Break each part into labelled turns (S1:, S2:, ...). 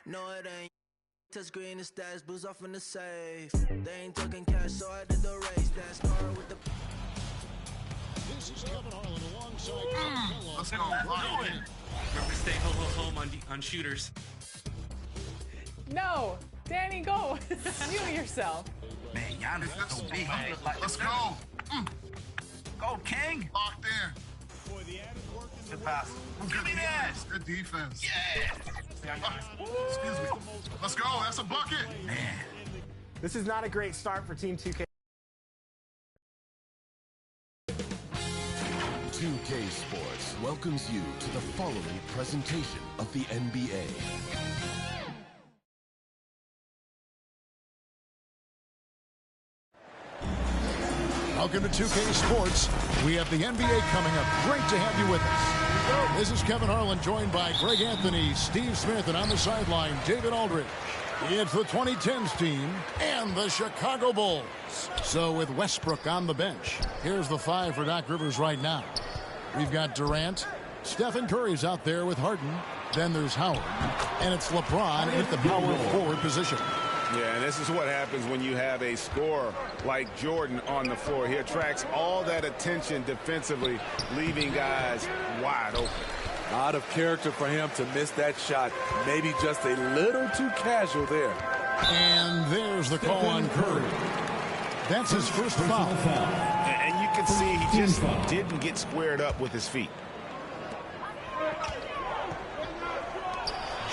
S1: No, it ain't. Touch green and stats, booze off in the safe. They ain't talking cash, so I did the race. That's hard with the.
S2: This is Kevin Harlan alongside.
S3: Let's go.
S4: Remember to stay home on shooters.
S5: No, Danny, go. Mute yourself.
S3: Man, Giannis is so big.
S6: Let's go.
S3: Go, King.
S6: Locked in.
S3: Good pass. Give me that.
S6: Good defense.
S3: Yeah.
S6: Excuse me. Let's go. That's a bucket.
S3: Man.
S7: This is not a great start for Team 2K.
S8: 2K Sports welcomes you to the following presentation of the NBA.
S2: Welcome to 2K Sports. We have the NBA coming up. Great to have you with us. This is Kevin Harlan, joined by Greg Anthony, Steve Smith, and on the sideline, David Aldridge. It's the 2010s team and the Chicago Bulls. So with Westbrook on the bench, here's the five for Doc Rivers right now. We've got Durant. Stephen Curry's out there with Harden. Then there's Howard. And it's LeBron at the power forward position.
S9: Yeah, and this is what happens when you have a scorer like Jordan on the floor. He attracts all that attention defensively, leaving guys wide open.
S10: Out of character for him to miss that shot. Maybe just a little too casual there.
S2: And there's the call on Curry. That's his first foul.
S9: And you can see he just didn't get squared up with his feet.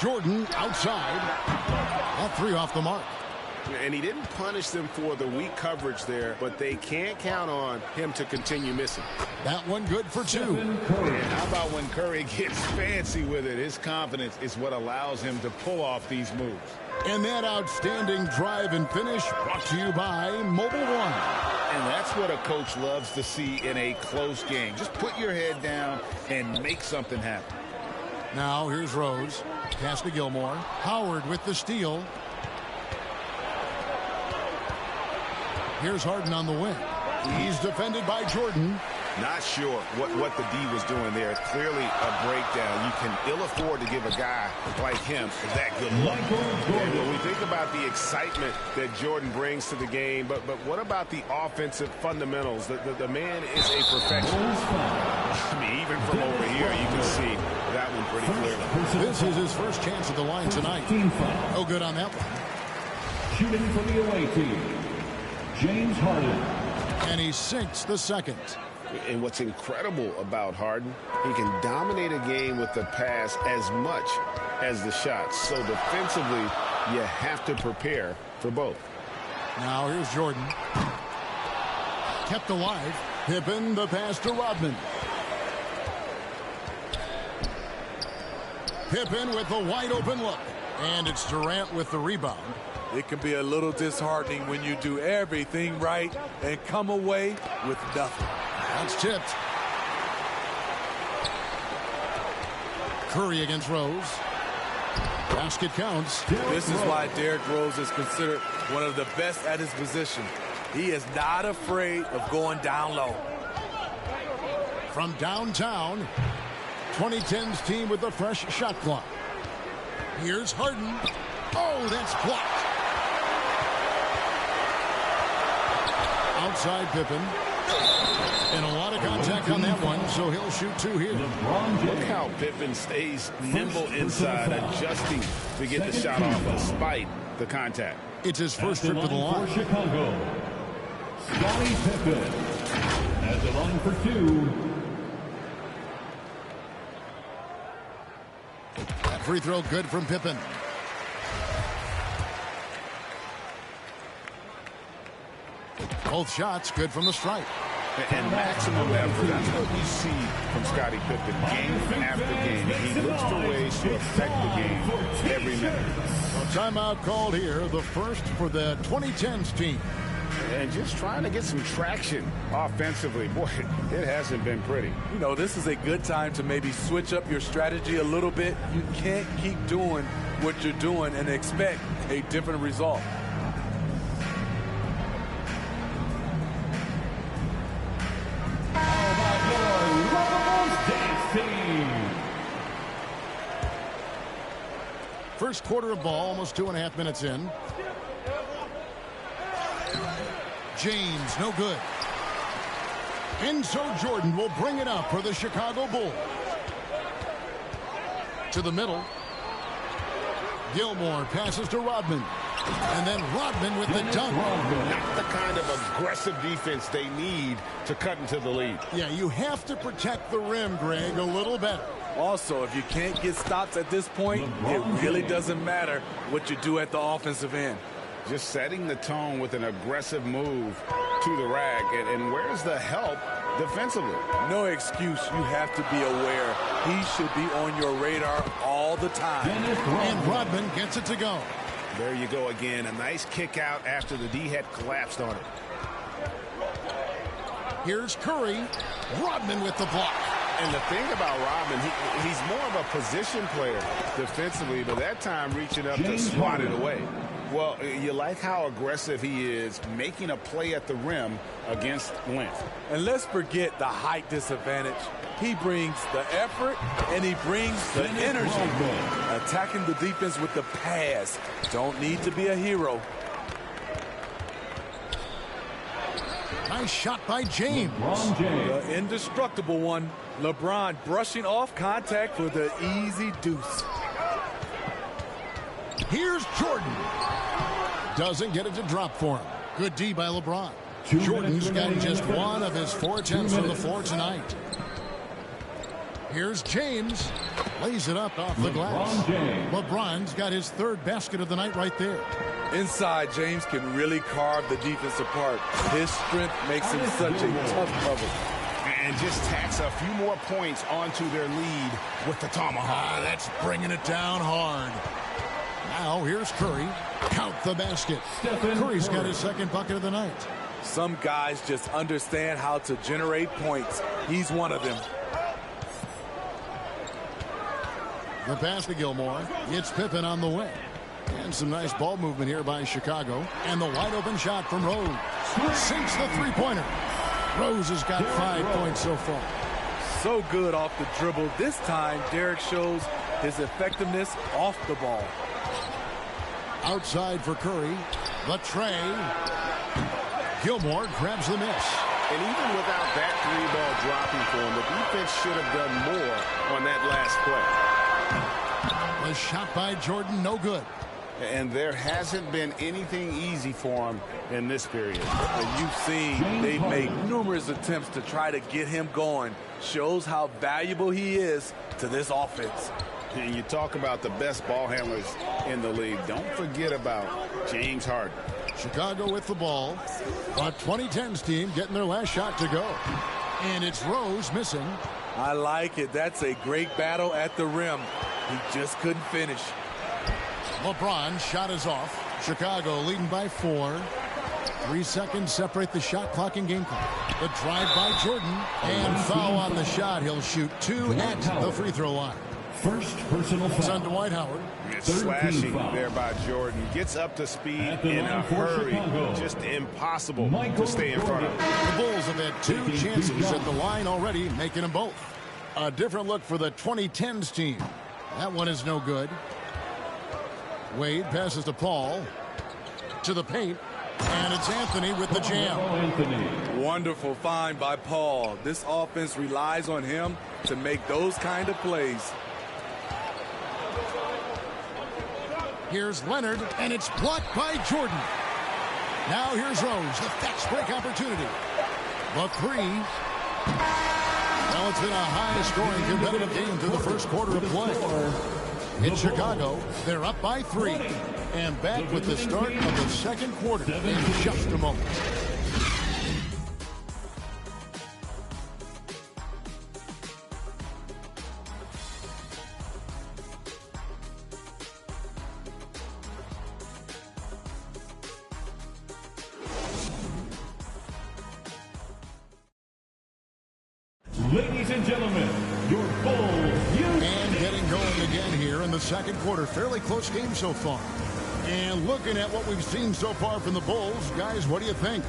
S2: Jordan outside. That three off the mark.
S9: And he didn't punish them for the weak coverage there, but they can't count on him to continue missing.
S2: That one good for two.
S9: And how about when Curry gets fancy with it? His confidence is what allows him to pull off these moves.
S2: And that outstanding drive and finish brought to you by Mobile One.
S9: And that's what a coach loves to see in a close game. Just put your head down and make something happen.
S2: Now here's Rose. Pass to Gilmore. Howard with the steal. Here's Harden on the wing. He's defended by Jordan.
S9: Not sure what the D was doing there. Clearly a breakdown. You can ill afford to give a guy like him that good luck. And when we think about the excitement that Jordan brings to the game, but what about the offensive fundamentals? The man is a perfectionist. I mean, even from over here, you can see that one pretty clearly.
S2: This is his first chance at the line tonight. No good on that one.
S11: Shooting for the away team, James Harden.
S2: And he sinks the second.
S9: And what's incredible about Harden, he can dominate a game with the pass as much as the shots. So defensively, you have to prepare for both.
S2: Now here's Jordan. Kept alive. Pippen, the pass to Rodman. Pippen with the wide open look. And it's Durant with the rebound.
S10: It can be a little disheartening when you do everything right and come away with nothing.
S2: That's tipped. Curry against Rose. Basket counts.
S10: This is why Derrick Rose is considered one of the best at his position. He is not afraid of going down low.
S2: From downtown, 2010's team with a fresh shot clock. Here's Harden. Oh, that's blocked. Outside Pippen. And a lot of contact on that one, so he'll shoot two here.
S9: Look how Pippen stays nimble inside, adjusting to get the shot off despite the contact.
S2: It's his first trip to the line.
S11: For Chicago, Scottie Pippen at the line for two.
S2: That free throw good from Pippen. Both shots good from the stripe.
S9: And maximum effort. That's what we see from Scottie Pippen game after game. He looks for ways to affect the game every minute.
S2: Timeout called here, the first for the 2010s team.
S9: And just trying to get some traction offensively. Boy, it hasn't been pretty.
S10: You know, this is a good time to maybe switch up your strategy a little bit. You can't keep doing what you're doing and expect a different result.
S2: First quarter of ball, almost 2.5 minutes in. James, no good. And so Jordan will bring it up for the Chicago Bulls. To the middle. Gilmore passes to Rodman. And then Rodman with the dunk.
S9: Not the kind of aggressive defense they need to cut into the lead.
S2: Yeah, you have to protect the rim, Greg, a little better.
S10: Also, if you can't get stops at this point, it really doesn't matter what you do at the offensive end.
S9: Just setting the tone with an aggressive move to the rack. And where's the help defensively?
S10: No excuse. You have to be aware. He should be on your radar all the time.
S2: And Rodman gets it to go.
S9: There you go again. A nice kick out after the D had collapsed on it.
S2: Here's Curry. Rodman with the block.
S9: And the thing about Rodman, he's more of a position player defensively, but that time reaching up to swat it away. Well, you like how aggressive he is making a play at the rim against length.
S10: And let's forget the height disadvantage. He brings the effort and he brings the energy. Attacking the defense with the pass. Don't need to be a hero.
S2: Nice shot by James.
S10: The indestructible one. LeBron brushing off contact for the easy deuce.
S2: Here's Jordan. Doesn't get it to drop for him. Good D by LeBron. Jordan's got just one of his 4 attempts from the floor tonight. Here's James. Lays it up off the glass. LeBron's got his 3rd basket of the night right there.
S10: Inside, James can really carve the defense apart. His strength makes him such a tough cover.
S9: And just tacks a few more points onto their lead with the tomahawk.
S2: That's bringing it down hard. Now here's Curry. Count the basket. Curry's got his 2nd bucket of the night.
S10: Some guys just understand how to generate points. He's one of them.
S2: The pass to Gilmore. It's Pippen on the way. And some nice ball movement here by Chicago. And the wide open shot from Rose. Sinks the 3-pointer. Rose has got 5 points so far.
S10: So good off the dribble. This time, Derek shows his effectiveness off the ball.
S2: Outside for Curry. The tray. Gilmore grabs the miss.
S9: And even without that 3-ball dropping for him, the defense should have done more on that last play.
S2: The shot by Jordan, no good.
S9: And there hasn't been anything easy for him in this period.
S10: And you've seen they've made numerous attempts to try to get him going. Shows how valuable he is to this offense.
S9: And you talk about the best ball handlers in the league. Don't forget about James Harden.
S2: Chicago with the ball. A 2010s team getting their last shot to go. And it's Rose missing.
S10: I like it. That's a great battle at the rim. He just couldn't finish.
S2: LeBron shot is off. Chicago leading by 4. 3 seconds separate the shot clock and game clock. The drive by Jordan. And foul on the shot. He'll shoot 2 at the free throw line.
S11: First personal foul.
S2: It's on Dwight Howard.
S9: It's slashing there by Jordan. Gets up to speed in a hurry. Just impossible to stay in front of.
S2: The Bulls have had 2 chances at the line already, making them both. A different look for the 2010s team. That one is no good. Wade passes to Paul. To the paint. And it's Anthony with the jam.
S10: Wonderful find by Paul. This offense relies on him to make those kind of plays.
S2: Here's Leonard, and it's blocked by Jordan. Now here's Rose, the fast break opportunity. The 3. Well, it's been a high-scoring competitive game through the first quarter of play. In Chicago, they're up by 3. And back with the start of the second quarter in just a moment.
S11: Ladies and gentlemen, your Bulls.
S2: And getting going again here in the second quarter. Fairly close game so far. And looking at what we've seen so far from the Bulls, guys, what do you think?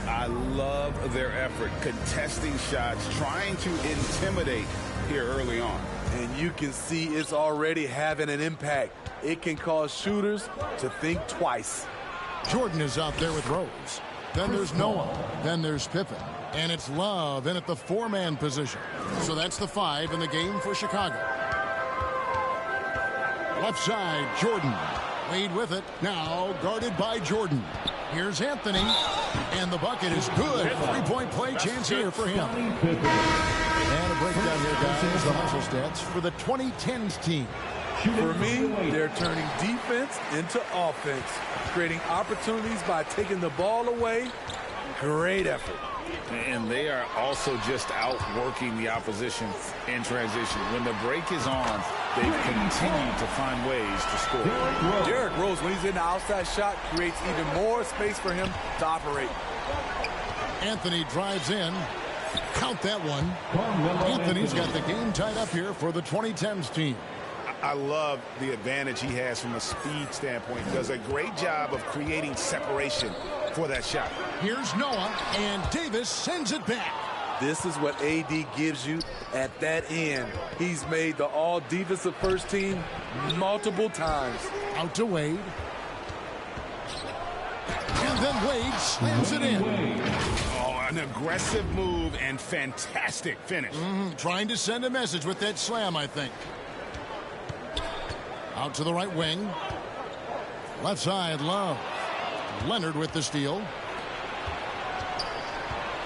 S9: I love their effort, contesting shots, trying to intimidate here early on.
S10: And you can see it's already having an impact. It can cause shooters to think twice.
S2: Jordan is out there with Rose. Then there's Noah. Then there's Pippen. And it's Love in at the 4-man position. So that's the 5 in the game for Chicago. Left side, Jordan. Wade with it. Now guarded by Jordan. Here's Anthony. And the bucket is good. 3-point play chance here for him. And a breakdown here, guys. The hustle stats for the 2010s team.
S10: For me, they're turning defense into offense, creating opportunities by taking the ball away. Great effort.
S9: And they are also just outworking the opposition in transition. When the break is on, they've continued to find ways to score.
S10: Derrick Rose, when he's in the outside shot, creates even more space for him to operate.
S2: Anthony drives in. Count that one. Anthony's got the game tied up here for the 2010s team.
S9: I love the advantage he has from a speed standpoint. Does a great job of creating separation for that shot.
S2: Here's Noah, and Davis sends it back.
S10: This is what AD gives you at that end. He's made the all-defensive first team multiple times.
S2: Out to Wade. And then Wade slams it in.
S9: Oh, an aggressive move and fantastic finish.
S2: Trying to send a message with that slam, I think. Out to the right wing. Left side, Love. Leonard with the steal.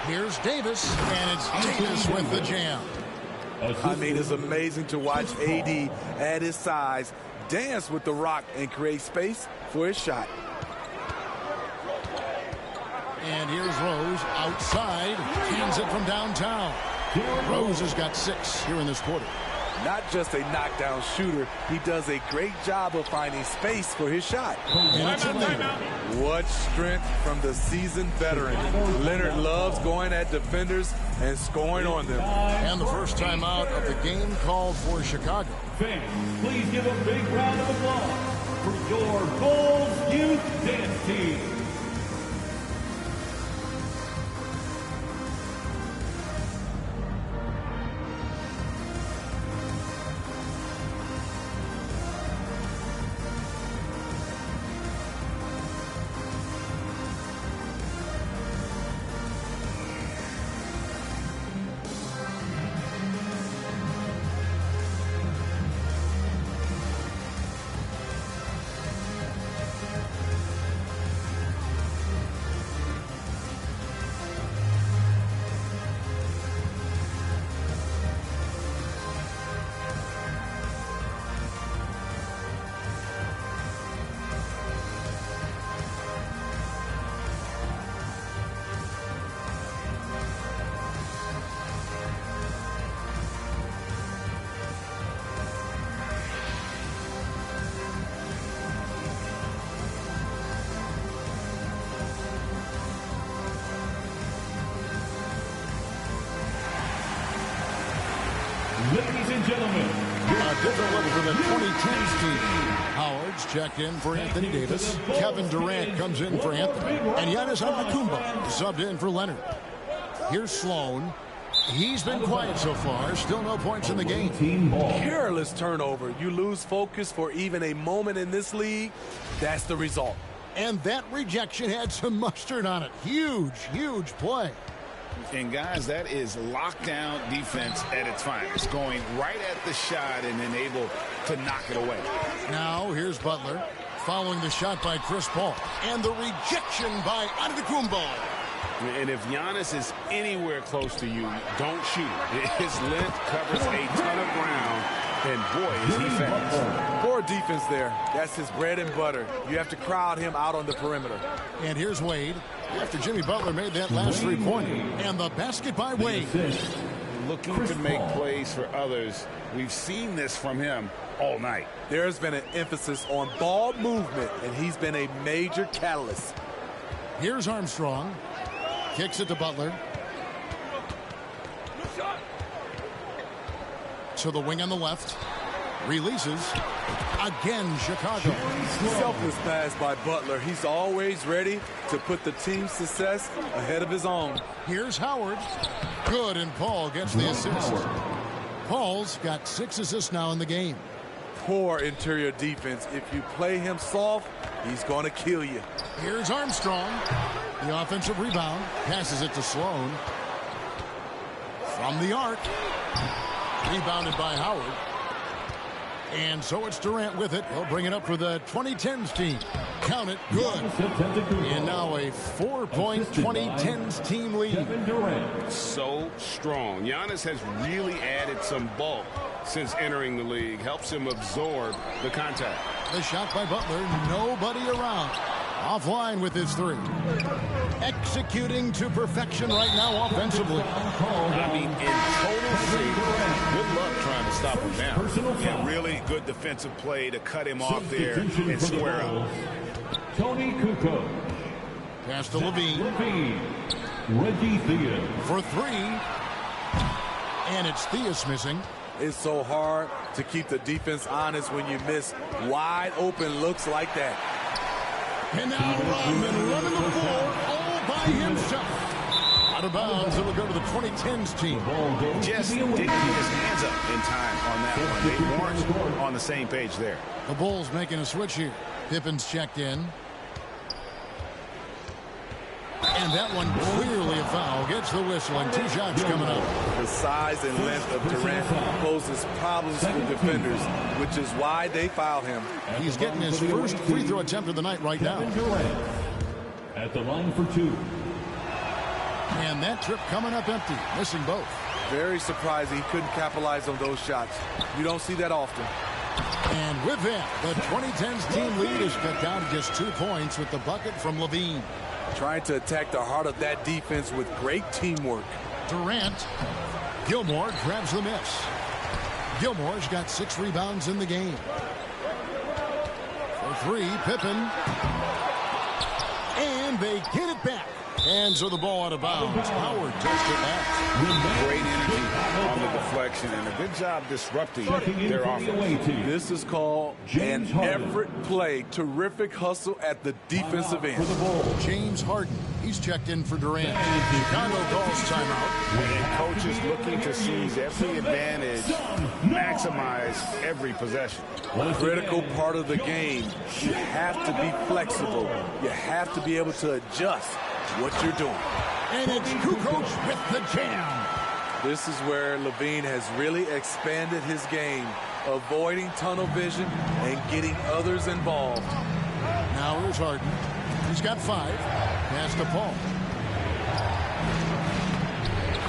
S2: Here's Davis, and it's Davis with the jam.
S10: I mean, it's amazing to watch AD at his size dance with the rock and create space for his shot.
S2: And here's Rose outside. Hands it from downtown. Rose has got 6 here in this quarter.
S10: Not just a knockdown shooter, he does a great job of finding space for his shot. What strength from the seasoned veteran. Leonard loves going at defenders and scoring on them.
S2: And the first time out of the game called for Chicago.
S11: Fans, please give a big round of applause for your Bulls Youth Dance Team. Ladies and gentlemen,
S2: a different look for the 2010s team. Howard's checked in for Anthony Davis. Kevin Durant comes in for Anthony. And Giannis Antetokounmpo subbed in for Leonard. Here's Sloan. He's been quiet so far. Still no points in the game.
S10: Careless turnover. You lose focus for even a moment in this league. That's the result.
S2: And that rejection had some mustard on it. Huge, huge play.
S9: And guys, that is lockdown defense at its finest. Going right at the shot and then able to knock it away.
S2: Now here's Butler following the shot by Chris Paul. And the rejection by Antetokounmpo.
S9: And if Giannis is anywhere close to you, don't shoot it. His length covers a ton of ground. And boy, is he fast.
S10: Poor defense there. That's his bread and butter. You have to crowd him out on the perimeter.
S2: And here's Wade. After Jimmy Butler made that last three-pointer. And the basket by Wade.
S9: Looking to make plays for others. We've seen this from him all night.
S10: There's been an emphasis on ball movement, and he's been a major catalyst.
S2: Here's Armstrong. Kicks it to Butler. To the wing on the left. Releases. Again, Chicago.
S10: Selfless pass by Butler. He's always ready to put the team's success ahead of his own.
S2: Here's Howard. Good, and Paul gets the assist. Paul's got 6 assists now in the game.
S10: Poor interior defense. If you play him soft, he's going to kill you.
S2: Here's Armstrong. The offensive rebound. Passes it to Sloan. From the arc. Rebounded by Howard. And so it's Durant with it. He'll bring it up for the 2010s team. Count it. Good. And now a 4-point 2010s team lead.
S9: So strong. Giannis has really added some bulk since entering the league. Helps him absorb the contact.
S2: The shot by Butler. Nobody around. Offline with his 3. Executing to perfection right now offensively.
S9: I mean, in total favor. Good luck trying to stop him now. Yeah, really good defensive play to cut him off there and square up.
S11: Tony Kukoc.
S2: Pass to Levine.
S11: Reggie Theus.
S2: For 3. And it's Theus missing.
S10: It's so hard to keep the defense honest when you miss wide open looks like that.
S2: And now Rodman running the floor all by himself. Out of bounds, it'll go to the 2010s team.
S9: Just didn't get his hands up in time on that one. They weren't on the same page there.
S2: The Bulls making a switch here. Pippen's checked in. And that one clearly a foul. Gets the whistle and 2 shots coming up.
S10: The size and length of Durant poses problems for defenders, which is why they foul him.
S2: He's getting his first free throw attempt of the night right now.
S11: At the line for 2.
S2: And that trip coming up empty, missing both.
S10: Very surprising he couldn't capitalize on those shots. You don't see that often.
S2: And with that, the 2010s team lead is cut down to just 2 points with the bucket from Levine.
S10: Trying to attack the heart of that defense with great teamwork.
S2: Durant. Gilmore grabs the miss. Gilmore's got 6 rebounds in the game. For 3, Pippen. And they get it back. And so the ball out of bounds. Howard takes it back.
S9: Great energy on the deflection and a good job disrupting their offense.
S10: This is called an effort play. Terrific hustle at the defensive end.
S2: James Harden. He's checked in for Durant. Chicago calls timeout.
S9: And coaches looking to seize every advantage, maximize every possession.
S10: One critical part of the game. You have to be flexible. You have to be able to adjust what you're doing.
S2: And it's Kukoc with the jam.
S10: This is where Levine has really expanded his game, avoiding tunnel vision and getting others involved.
S2: Now here's Harden. He's got 5. Pass to Paul.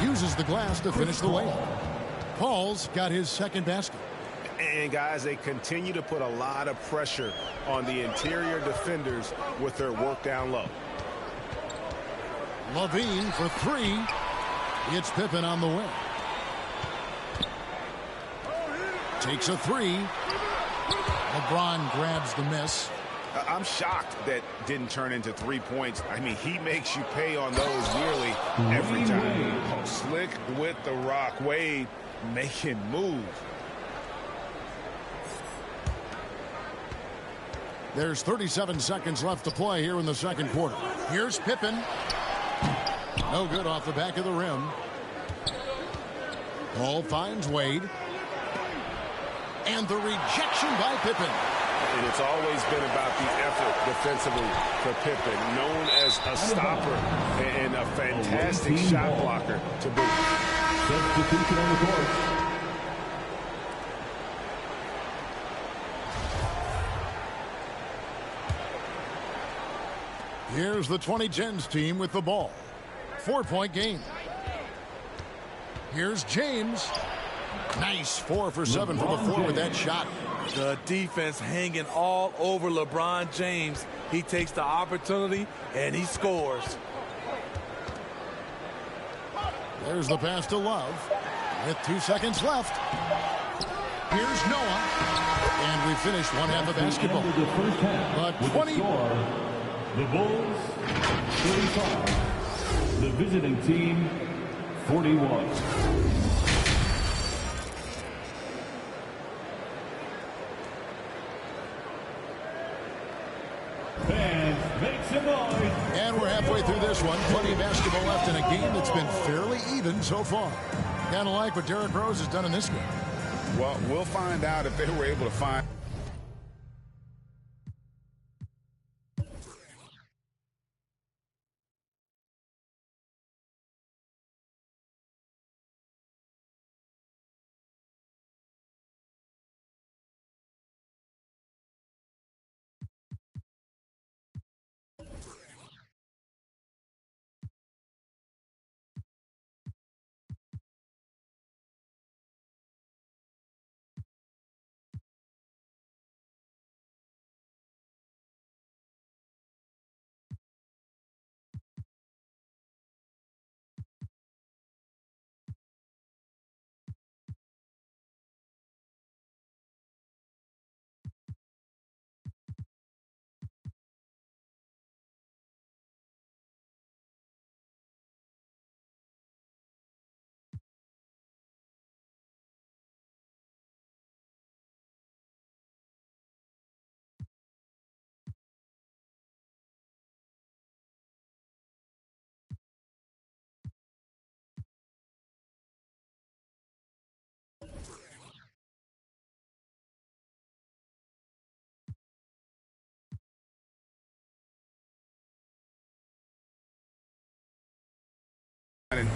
S2: Uses the glass to finish the layup. Paul's got his 2nd basket.
S9: And guys, they continue to put a lot of pressure on the interior defenders with their work down low.
S2: Levine for 3. It's Pippen on the wing. Takes a 3. LeBron grabs the miss.
S9: I'm shocked that didn't turn into 3 points. I mean, he makes you pay on those nearly every time. Slick with the rock. Wade making moves.
S2: There's 37 seconds left to play here in the 2nd quarter. Here's Pippen. No good off the back of the rim. Ball finds Wade. And the rejection by Pippen.
S9: And it's always been about the effort defensively for Pippen, known as a stopper and a fantastic shot blocker to boot.
S11: Substitution on the court.
S2: Here's the 2010s team with the ball. 4-point game. Here's James. Nice 4 for 7 from the floor with that shot.
S10: The defense hanging all over LeBron James. He takes the opportunity and he scores.
S2: There's the pass to Love. With 2 seconds left. Here's Noah. And we finished one half of basketball. But 20.
S11: The Bulls, 35. The visiting team, 41. Fans, make some noise.
S2: And we're halfway through this one. Plenty of basketball left in a game that's been fairly even so far. Kind of like what Derrick Rose has done in this game.
S9: Well, we'll find out if they were able to find.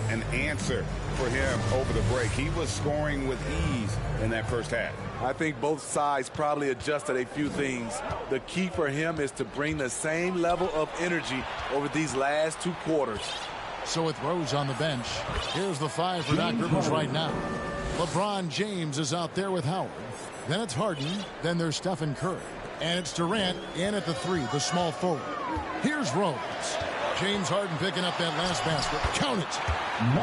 S9: An answer for him over the break. He was scoring with ease in that first half.
S10: I think both sides probably adjusted a few things. The key for him is to bring the same level of energy over these last 2 quarters.
S2: So with Rose on the bench, here's the 5 for Doc Rivers right now. LeBron James is out there with Howard. Then it's Harden. Then there's Stephen Curry. And it's Durant in at the 3, the small forward. Here's Rose. James Harden picking up that last basket. Count it.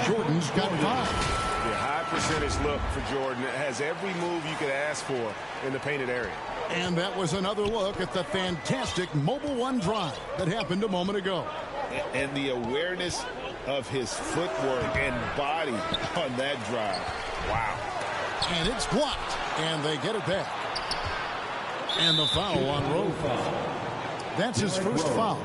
S2: Jordan's got 5.
S9: The high percentage look for Jordan. It has every move you could ask for in the painted area.
S2: And that was another look at the fantastic Mobile One drive that happened a moment ago.
S9: And the awareness of his footwork and body on that drive. Wow.
S2: And it's blocked. And they get it back. And the foul on Rose. That's his first foul.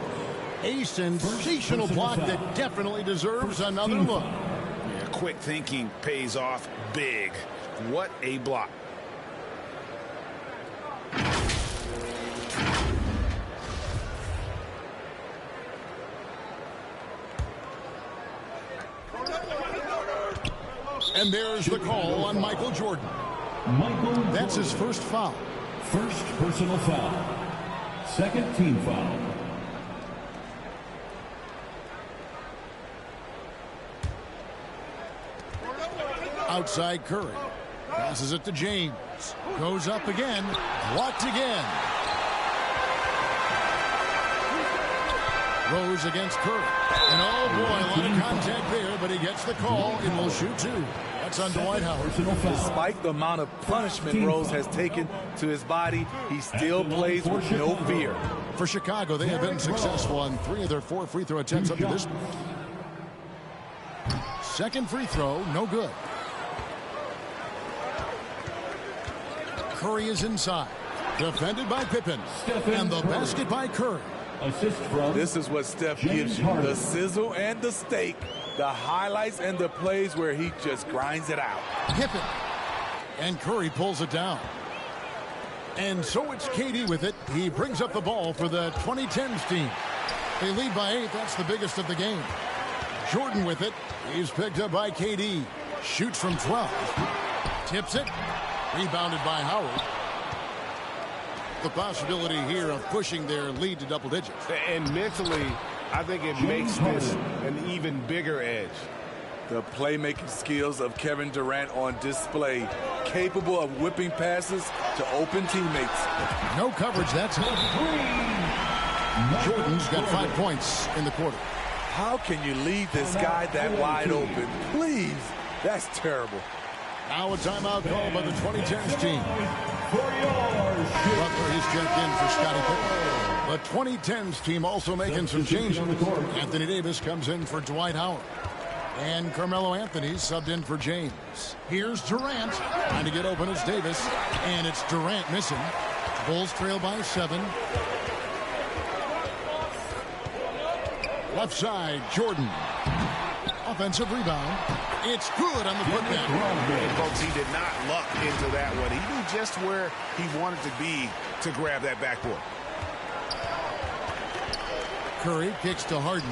S2: A sensational block that definitely deserves another look.
S9: Yeah, quick thinking pays off big. What a block.
S2: And there's the call on Michael Jordan. That's his first foul.
S11: First personal foul. Second team foul.
S2: Outside Curry. Passes it to James. Goes up again. Blocked again. Rose against Curry. And oh boy, a lot of contact there, but he gets the call and will shoot 2. That's on Dwight Howard.
S10: Despite the amount of punishment Rose has taken to his body, he still plays with no fear.
S2: For Chicago, they have been successful on 3 of their 4 free throw attempts up to this point. Second free throw, no good. Curry is inside. Defended by Pippen. And the basket by Curry.
S10: This is what Steph gives you. The sizzle and the steak. The highlights and the plays where he just grinds it out.
S2: Pippen. And Curry pulls it down. And so it's KD with it. He brings up the ball for the 2010s team. They lead by 8. That's the biggest of the game. Jordan with it. He's picked up by KD. Shoots from 12. Tips it. Rebounded by Howard. The possibility here of pushing their lead to double digits.
S9: And mentally, I think it makes this an even bigger edge.
S10: The playmaking skills of Kevin Durant on display. Capable of whipping passes to open teammates.
S2: No coverage, that's it. Jordan's got 5 points in the quarter.
S10: How can you leave this guy that wide open? Please, that's terrible.
S2: Now a timeout call by the 2010s team. Butler, he's checked in for Scottie Pippen. The 2010s team also making some changes. Anthony Davis comes in for Dwight Howard. And Carmelo Anthony subbed in for James. Here's Durant. Trying to get open as Davis. And it's Durant missing. Bulls trail by 7. Left side, Jordan. Offensive rebound. It's good on the putback.
S9: And folks, he did not luck into that one. He knew just where he wanted to be to grab that backboard.
S2: Curry kicks to Harden.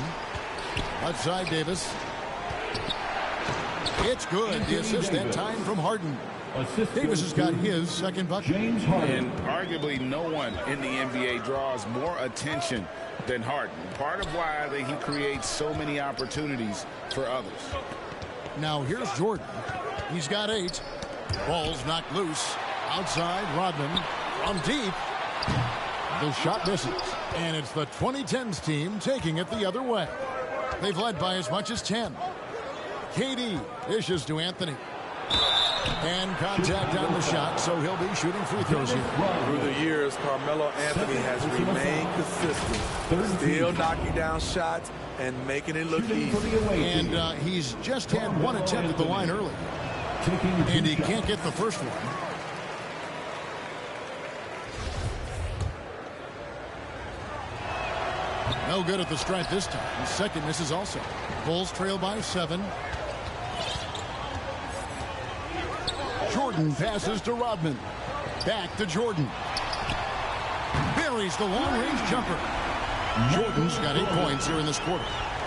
S2: Outside Davis. It's good. The assist that time from Harden. Davis has got his second bucket.
S9: And arguably no one in the NBA draws more attention than Harden. Part of why he creates so many opportunities for others.
S2: Now here's Jordan. He's got 8. Ball's knocked loose. Outside Rodman from deep. The shot misses. And it's the 2010s team taking it the other way. They've led by as much as 10. KD dishes to Anthony. And contact on the shot, so he'll be shooting free throws here.
S10: Through the years, Carmelo Anthony has remained consistent. Still knocking down shots and making it look easy.
S2: And he's just had one attempt at the line early. And he can't get the first one. No good at the stripe this time. The second misses also. Bulls trail by 7. Jordan passes to Rodman. Back to Jordan. Buries the long-range jumper. Jordan's got 8 points here in this quarter.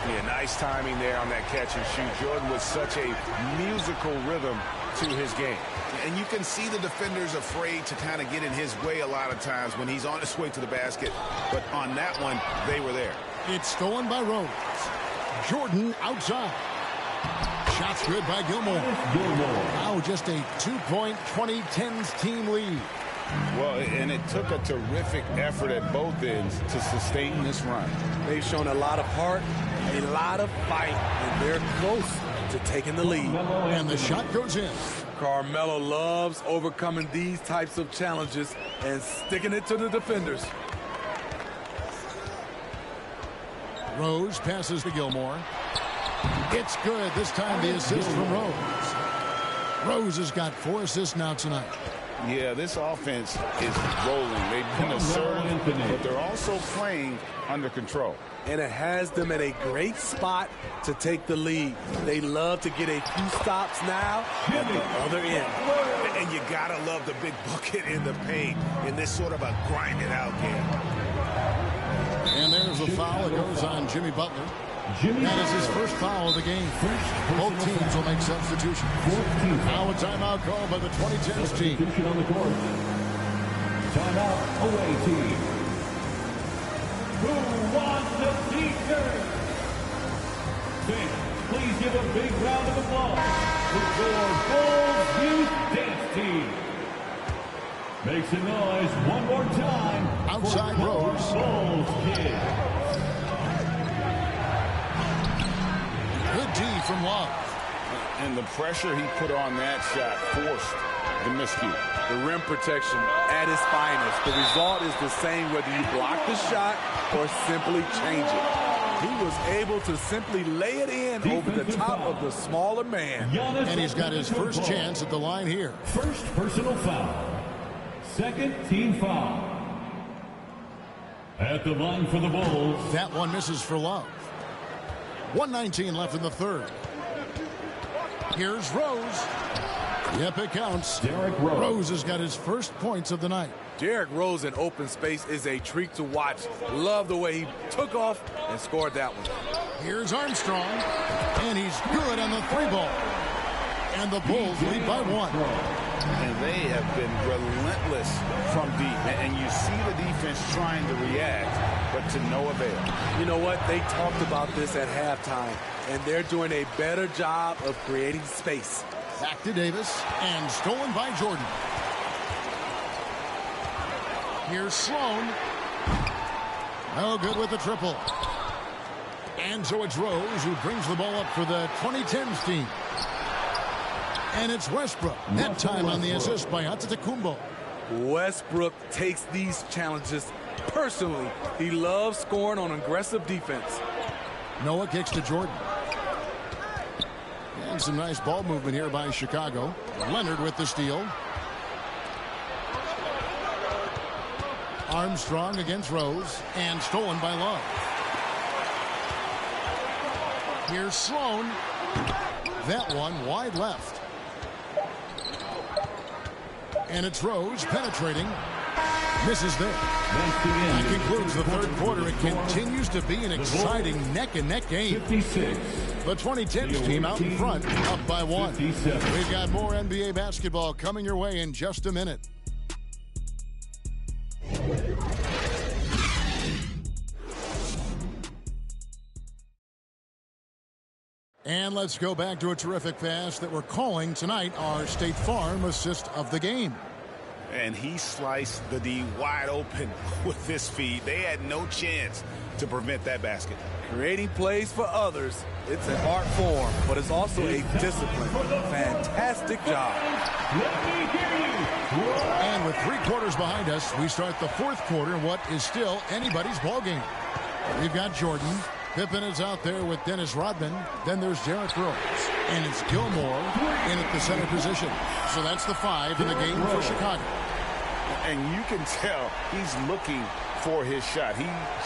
S9: Yeah, nice timing there on that catch and shoot. Jordan with such a musical rhythm to his game. And you can see the defenders afraid to kind of get in his way a lot of times when he's on his way to the basket. But on that one, they were there.
S2: It's stolen by Rose. Jordan outside. Shots good by Gilmore. Now just a 2-point 2010s team lead.
S9: Well, and it took a terrific effort at both ends to sustain this run.
S10: They've shown a lot of heart, a lot of fight, and they're close to taking the lead.
S2: And the shot goes in.
S10: Carmelo loves overcoming these types of challenges and sticking it to the defenders.
S2: Rose passes to Gilmore. It's good. This time the assist from Rose. Rose has got 4 assists now tonight.
S9: Yeah, this offense is rolling. They've been assertive, but they're also playing under control.
S10: And it has them at a great spot to take the lead. They love to get a few stops now at the other end.
S9: And you gotta love the big bucket in the paint in this sort of a grinded-out game.
S2: And there's a foul. It goes on Jimmy Butler. That is his first foul of the game. Both teams will make substitutions. Now a timeout called by the 2010s team.
S11: On the court. Timeout, away team. Who wants the T-shirt? Fans, please give a big round of applause for your Bulls Youth Dance Team. Make some noise one more time.
S2: Outside Rose.
S11: Bulls kids.
S2: Good D from Love.
S9: And the pressure he put on that shot forced the miscue.
S10: The rim protection at its finest. The result is the same whether you block the shot or simply change it. He was able to simply lay it in over the top of the smaller man.
S2: And he's got his first chance at the line here.
S11: First personal foul. Second team foul. At the line for the Bulls.
S2: That one misses for Love. 1:19 left in the third. Here's Rose. Yep, it counts.
S11: Derrick Rose.
S2: Rose has got his first points of the night.
S10: Derrick Rose in open space is a treat to watch. Love the way he took off and scored that one.
S2: Here's Armstrong. And he's good on the 3-ball. And the Bulls lead by 1.
S9: And they have been relentless from deep. And you see the defense trying to react, but to no avail.
S10: You know what? They talked about this at halftime, and they're doing a better job of creating space.
S2: Back to Davis, and stolen by Jordan. Here's Sloan. No good with the triple. And so it's Rose who brings the ball up for the 2010s team. And it's Westbrook. That time on the assist by Antetokounmpo.
S10: Westbrook takes these challenges personally. He loves scoring on aggressive defense.
S2: Noah kicks to Jordan. And some nice ball movement here by Chicago. Leonard with the steal. Armstrong against Rose. And stolen by Love. Here's Sloan. That one wide left. And it's Rose penetrating. Misses there. That concludes the third quarter. It continues to be an exciting neck-and-neck game.
S11: 56.
S2: The 2010s team out in front, up by 1.
S11: 57.
S2: We've got more NBA basketball coming your way in just a minute. And let's go back to a terrific pass that we're calling tonight our State Farm assist of the game.
S9: And he sliced the D wide open with this feed. They had no chance to prevent that basket.
S10: Creating plays for others, it's an art form, but it's also a discipline. Fantastic job.
S2: And with 3 quarters behind us, we start the fourth quarter in what is still anybody's ballgame. We've got Jordan. Pippen is out there with Dennis Rodman. Then there's Derrick Rose. And it's Gilmore in at the center position. So that's the 5 in the game for Chicago.
S9: And you can tell he's looking for his shot. He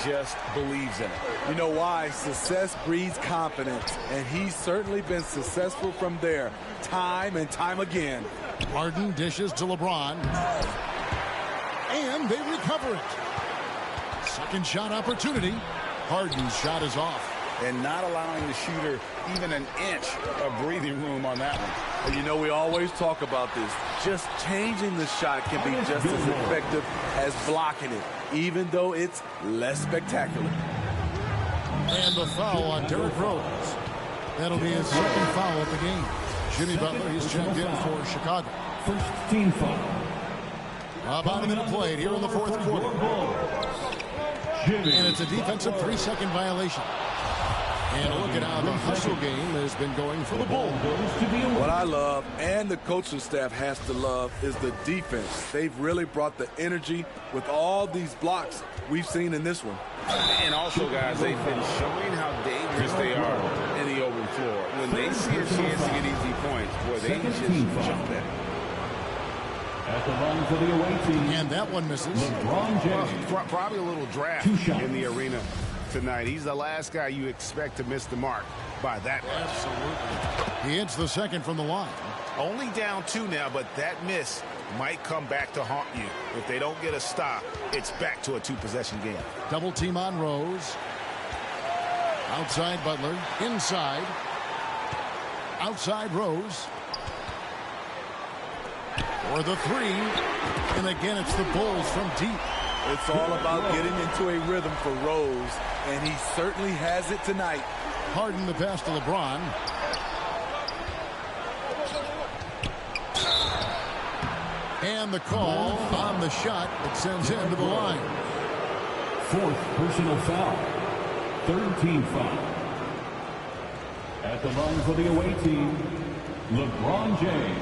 S9: just believes in it.
S10: You know why? Success breeds confidence, and he's certainly been successful from there, time and time again.
S2: Harden dishes to LeBron. And they recover it. Second shot opportunity. Harden's shot is off.
S9: And not allowing the shooter even an inch of breathing room on that one.
S10: And you know, we always talk about this. Just changing the shot can be just as effective as blocking it, even though it's less spectacular.
S2: And the foul on Derrick Rose. That'll be his second foul of the game. Jimmy Butler, he's checked in for Chicago.
S11: First team foul.
S2: About a minute played here in the fourth quarter. And it's a defensive 3-second violation. And look at how the hustle game has been going for the Bulls.
S10: What I love, and the coaching staff has to love, is the defense. They've really brought the energy with all these blocks we've seen in this one.
S9: And also, guys, they've been showing how dangerous they are in the open floor. When they see a chance to get easy points, boy, they just jump at it.
S11: At the line for the away team.
S2: And that one misses.
S11: LeBron James.
S9: Well, probably a little draft in the arena tonight. He's the last guy you expect to miss the mark by that much.
S2: Absolutely. He hits the second from the line.
S9: Only down 2 now, but that miss might come back to haunt you. If they don't get a stop, it's back to a 2-possession game.
S2: Double team on Rose. Outside Butler. Inside. Outside Rose. For the 3. And again, it's the Bulls from deep.
S10: It's all about getting into a rhythm for Rose, and he certainly has it tonight.
S2: Harden the pass to LeBron. And the call on the shot that sends him to the line.
S11: Fourth personal foul. Third team foul. At the line for the away team, LeBron James.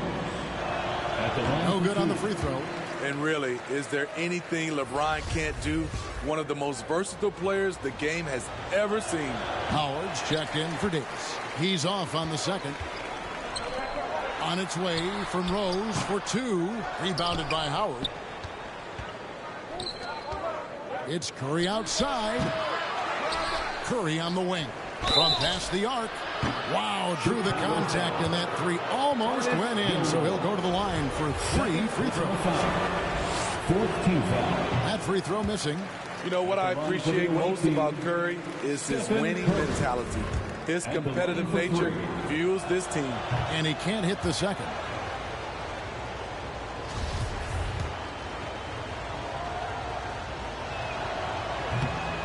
S11: At the line
S2: no good on the free throw.
S10: And really, is there anything LeBron can't do? One of the most versatile players the game has ever seen.
S2: Howard's checked in for Davis. He's off on the second. On its way from Rose for 2. Rebounded by Howard. It's Curry outside. Curry on the wing. From past the arc. Wow, drew the contact, and that 3 almost went in. So he'll go to the line for 3 free throws.
S11: Fourth team foul.
S2: That free throw missing.
S10: You know what I appreciate most about Curry is his winning mentality. His competitive nature fuels this team.
S2: And he can't hit the second.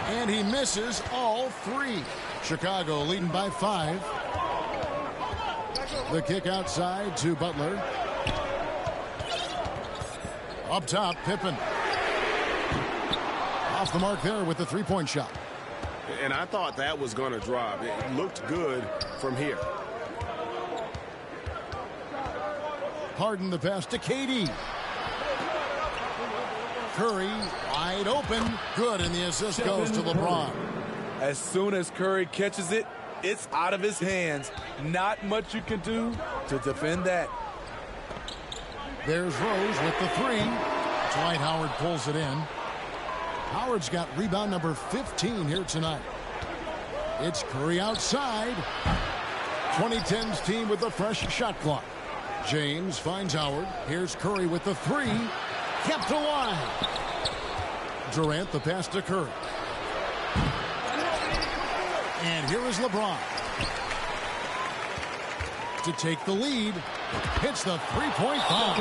S2: And he misses all 3. Chicago leading by 5. The kick outside to Butler. Up top, Pippen. Off the mark there with the 3-point shot.
S9: And I thought that was going to drop. It looked good from here.
S2: Harden the pass to KD. Curry wide open. Good, and the assist goes to LeBron.
S10: As soon as Curry catches it, it's out of his hands. Not much you can do to defend that.
S2: There's Rose with the 3. Dwight Howard pulls it in. Howard's got rebound number 15 here tonight. It's Curry outside. 2010's team with a fresh shot clock. James finds Howard. Here's Curry with the three. Kept alive. Durant the pass to Curry. And here is LeBron. To take the lead. Hits the three-point foul.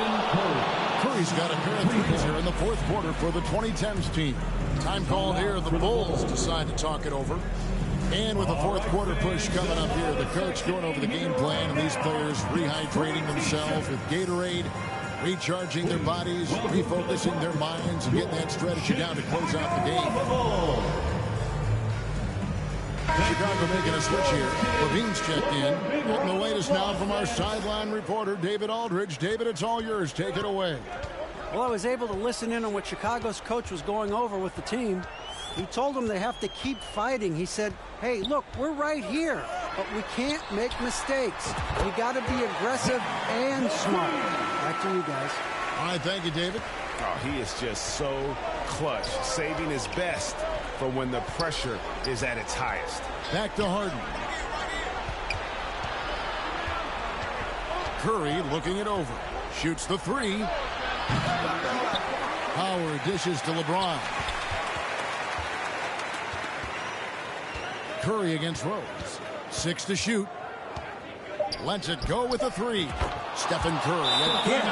S2: Curry's got a pair of threes here in the fourth quarter for the 2010s team. Time called here. The Bulls decide to talk it over. And with the fourth quarter push coming up here, the coach going over the game plan, and these players rehydrating themselves with Gatorade, recharging their bodies, refocusing their minds, and getting that strategy down to close out the game. Chicago making a switch here. Levine's checked in. Getting the latest now from our sideline reporter, David Aldridge. David, it's all yours. Take it away.
S12: Well, I was able to listen in on what Chicago's coach was going over with the team. He told them they have to keep fighting. He said, hey, look, we're right here, but we can't make mistakes. You got to be aggressive and smart. Back to you guys.
S2: All right, thank you, David.
S9: Oh, he is just so clutch, saving his best for when the pressure is at its highest.
S2: Back to Harden. Curry looking it over. Shoots the three. Howard dishes to LeBron. Curry against Rose. 6 to shoot. Lets it go with a three. Stephen Curry again.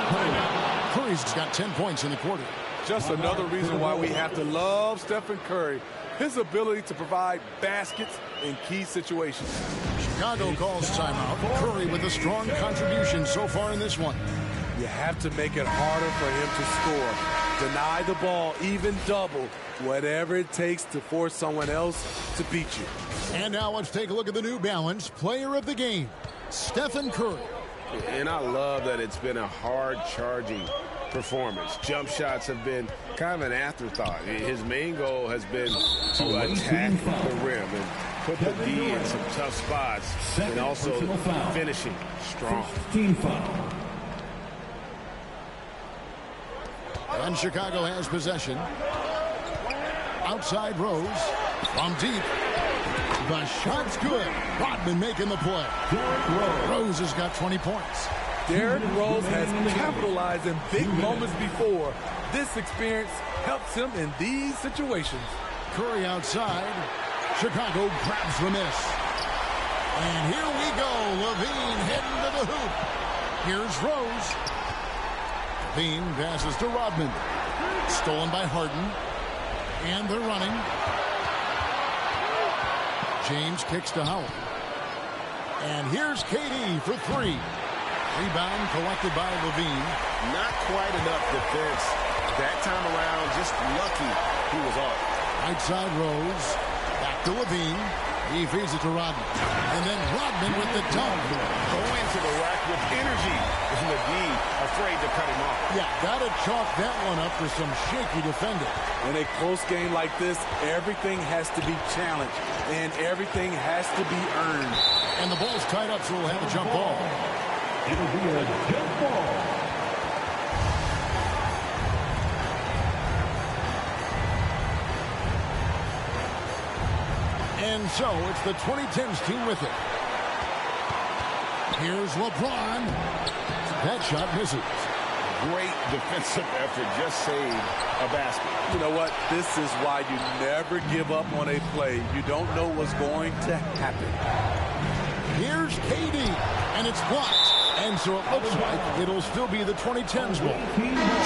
S2: Curry's got 10 points in the quarter.
S10: Just another reason why we have to love Stephen Curry. His ability to provide baskets in key situations.
S2: Chicago calls timeout. Curry with a strong contribution so far in this one.
S10: You have to make it harder for him to score. Deny the ball, even double, whatever it takes to force someone else to beat you.
S2: And now let's take a look at the New Balance player of the game, Stephen Curry.
S9: And I love that it's been a hard-charging performance. Jump shots have been kind of an afterthought. His main goal has been to attack the rim and put the D in some tough spots, and also finishing strong.
S2: And Chicago has possession. Outside Rose. From deep. The shot's good. Rodman making the play. Rose has got 20 points.
S10: Derrick Rose has capitalized in big moments before. This experience helps him in these situations.
S2: Curry outside. Chicago grabs the miss. And here we go. Levine heading to the hoop. Here's Rose. Levine passes to Rodman. Stolen by Harden. And they're running. James kicks to Howard. And here's KD for three. Rebound collected by Levine.
S9: Not quite enough defense that time around. Just lucky he was off.
S2: Right side Rose. Back to Levine. He feeds it to Rodman. And then Rodman with the dunk.
S9: Going to the rack with energy. And the D afraid to cut him off.
S2: Yeah, got to chalk that one up for some shaky defending.
S10: In a close game like this, everything has to be challenged. And everything has to be earned.
S2: And the ball's tied up, so we'll have a jump ball.
S11: It'll be a jump ball.
S2: And so it's the 2010s team with it. Here's LeBron. That shot misses.
S9: Great defensive effort. Just saved a basket.
S10: You know what? This is why you never give up on a play. You don't know what's going to happen.
S2: Here's KD. And it's blocked. And so it looks like it'll still be the 2010s ball.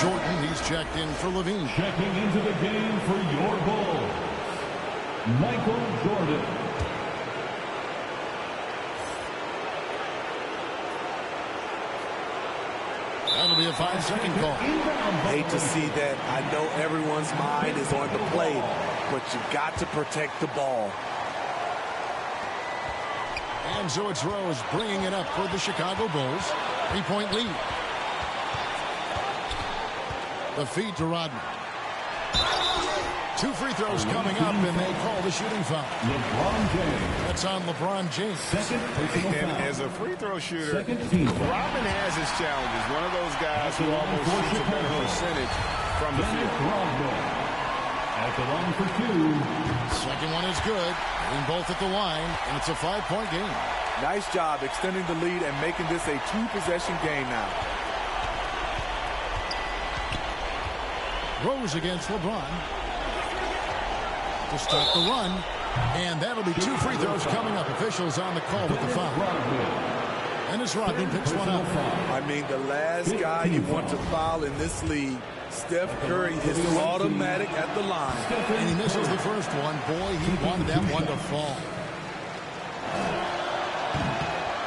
S2: Jordan, he's checked in for Levine.
S11: Checking into the game for your Bulls, Michael Jordan.
S2: That'll be a 5-second call.
S10: Hate to see that. I know everyone's mind is on the play, but you got to protect the ball.
S2: And so it's Rose bringing it up for the Chicago Bulls. 3-point lead. The feed to Rodman. 2 free throws coming up, and they call the shooting foul.
S11: LeBron James.
S2: That's on LeBron James.
S9: And as a free throw shooter, Rodman has his challenges. One of those guys who almost shoots a better percentage from the field.
S11: At the line for two.
S2: Second one is good. Hitting both at the line, and it's a 5-point game.
S10: Nice job extending the lead and making this a 2-possession game now.
S2: Rose against LeBron to stop the run, and that'll be 2 free throws coming up. Officials on the call with the foul. Dennis Rodman picks one up.
S10: I mean, the last guy you want to foul in this league, Steph Curry, is automatic at the line.
S2: And he misses the first one. Boy, he wanted that one to fall.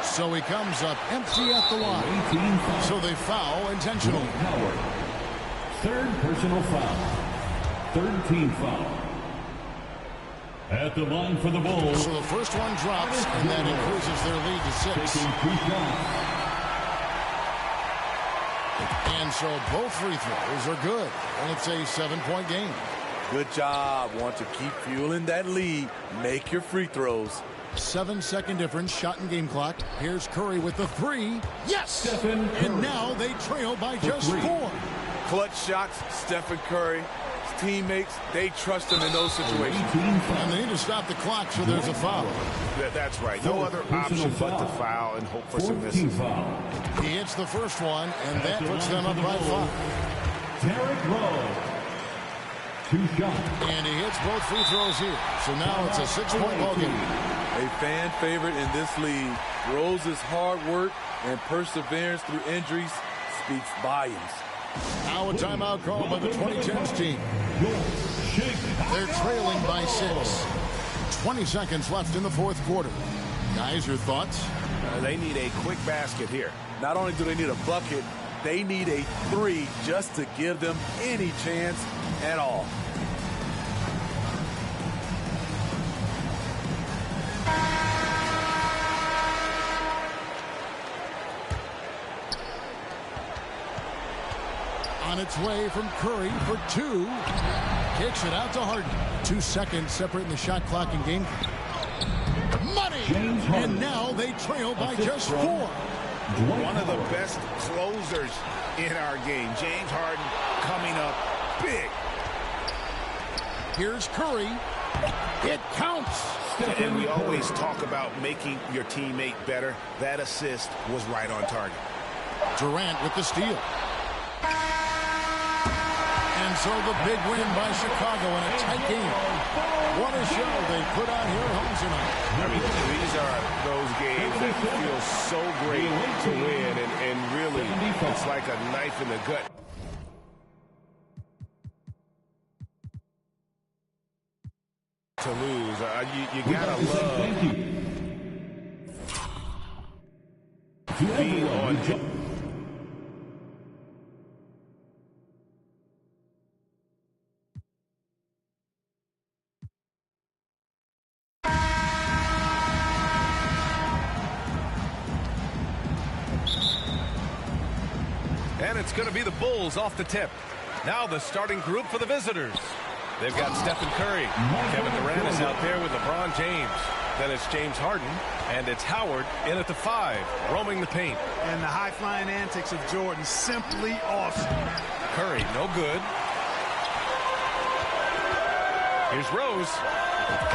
S2: So he comes up empty at the line. So they foul intentionally.
S11: Third personal foul. Third team foul. At the line for the Bulls.
S2: So the first one drops, and that increases their lead to 6. And so both free throws are good, and it's a 7-point game.
S10: Good job. Want to keep fueling that lead. Make your free throws.
S2: 7-second difference, shot and game clock. Here's Curry with the 3. Yes! And now they trail by just 4.
S10: Clutch shots, Stephen Curry. His teammates, they trust him in those situations.
S2: And they need to stop the clock, so there's a foul.
S9: That's right. No other option but to foul and hope for some misses.
S2: He hits the first one, and that puts them up by 5.
S11: Derrick Rose. 2 shots.
S2: And he hits both free throws here. So now it's a 6-point ball game.
S10: A fan favorite in this league. Rose's hard work and perseverance through injuries speaks volumes.
S2: Now a timeout called by the 2010s team. They're trailing by 6. 20 seconds left in the fourth quarter. Guys, your thoughts?
S9: They need a quick basket here.
S10: Not only do they need a bucket, they need a 3 just to give them any chance at all.
S2: On its way from Curry for 2. Kicks it out to Harden. 2 seconds separating the shot clock and game clock. Money! And now they trail by just 4.
S9: One of the best closers in our game. James Harden coming up big.
S2: Here's Curry. It counts.
S9: And we always talk about making your teammate better. That assist was right on target.
S2: Durant with the steal. And so the big win by Chicago in a tight game. What a show they put on here at home tonight.
S9: I mean, these are those games that feel so great to win, and really, it's like a knife in the gut. To lose, you gotta love being on.
S13: And it's going to be the Bulls off the tip. Now the starting group for the visitors. They've got Stephen Curry. Kevin Durant is out there with LeBron James. Then it's James Harden, and it's Howard in at the 5, roaming the paint.
S14: And the high-flying antics of Jordan, simply awesome.
S13: Curry, no good. Here's Rose.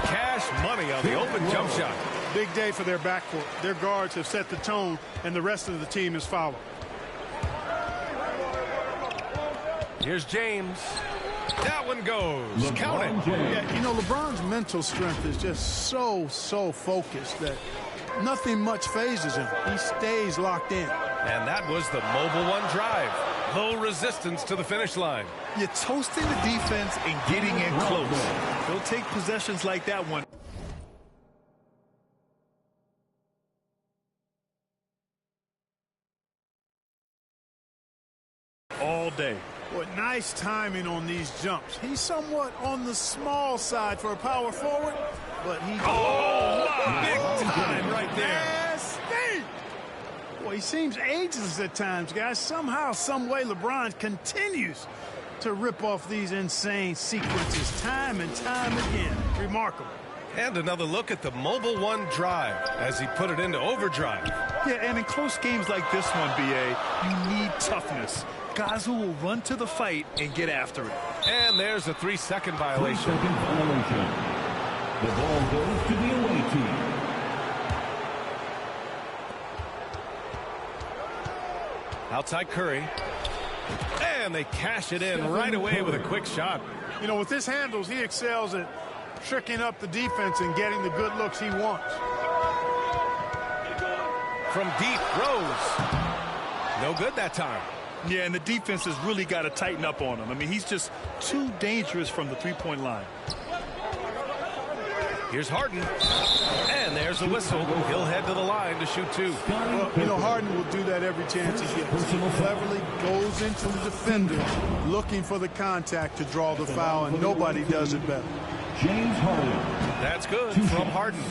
S13: Cash money on the open jump shot.
S14: Big day for their backcourt. Their guards have set the tone, and the rest of the team is following.
S13: Here's James. That one goes. Count it.
S14: Yeah, you know, LeBron's mental strength is just so focused that nothing much phases him. He stays locked in.
S13: And that was the Mobile One drive. Low resistance to the finish line.
S14: You're toasting the defense and getting in close. They'll take possessions like that one. All day. What nice timing on these jumps. He's somewhat on the small side for a power forward, but he...
S13: Oh, big time right there.
S14: Nasty! Boy, he seems ageless at times, guys. Somehow, some way, LeBron continues to rip off these insane sequences time and time again. Remarkable.
S13: And another look at the Mobile One drive as he put it into overdrive.
S14: Yeah, and in close games like this one, B.A., you need toughness. Guys who will run to the fight and get after it.
S13: And there's a 3-second violation.
S11: 3-second violation. The ball goes to the away team.
S13: Outside Curry. And they cash it in right away with a quick shot.
S14: You know, with his handles, he excels at tricking up the defense and getting the good looks he wants.
S13: From deep, Rose. No good that time.
S15: Yeah, and the defense has really got to tighten up on him. I mean, he's just too dangerous from the three-point line.
S13: Here's Harden. And there's a whistle. He'll head to the line to shoot 2.
S14: Well, you know, Harden will do that every chance he gets. He cleverly goes into the defender looking for the contact to draw the foul, and nobody does it better.
S11: James Harden.
S13: That's good from Harden.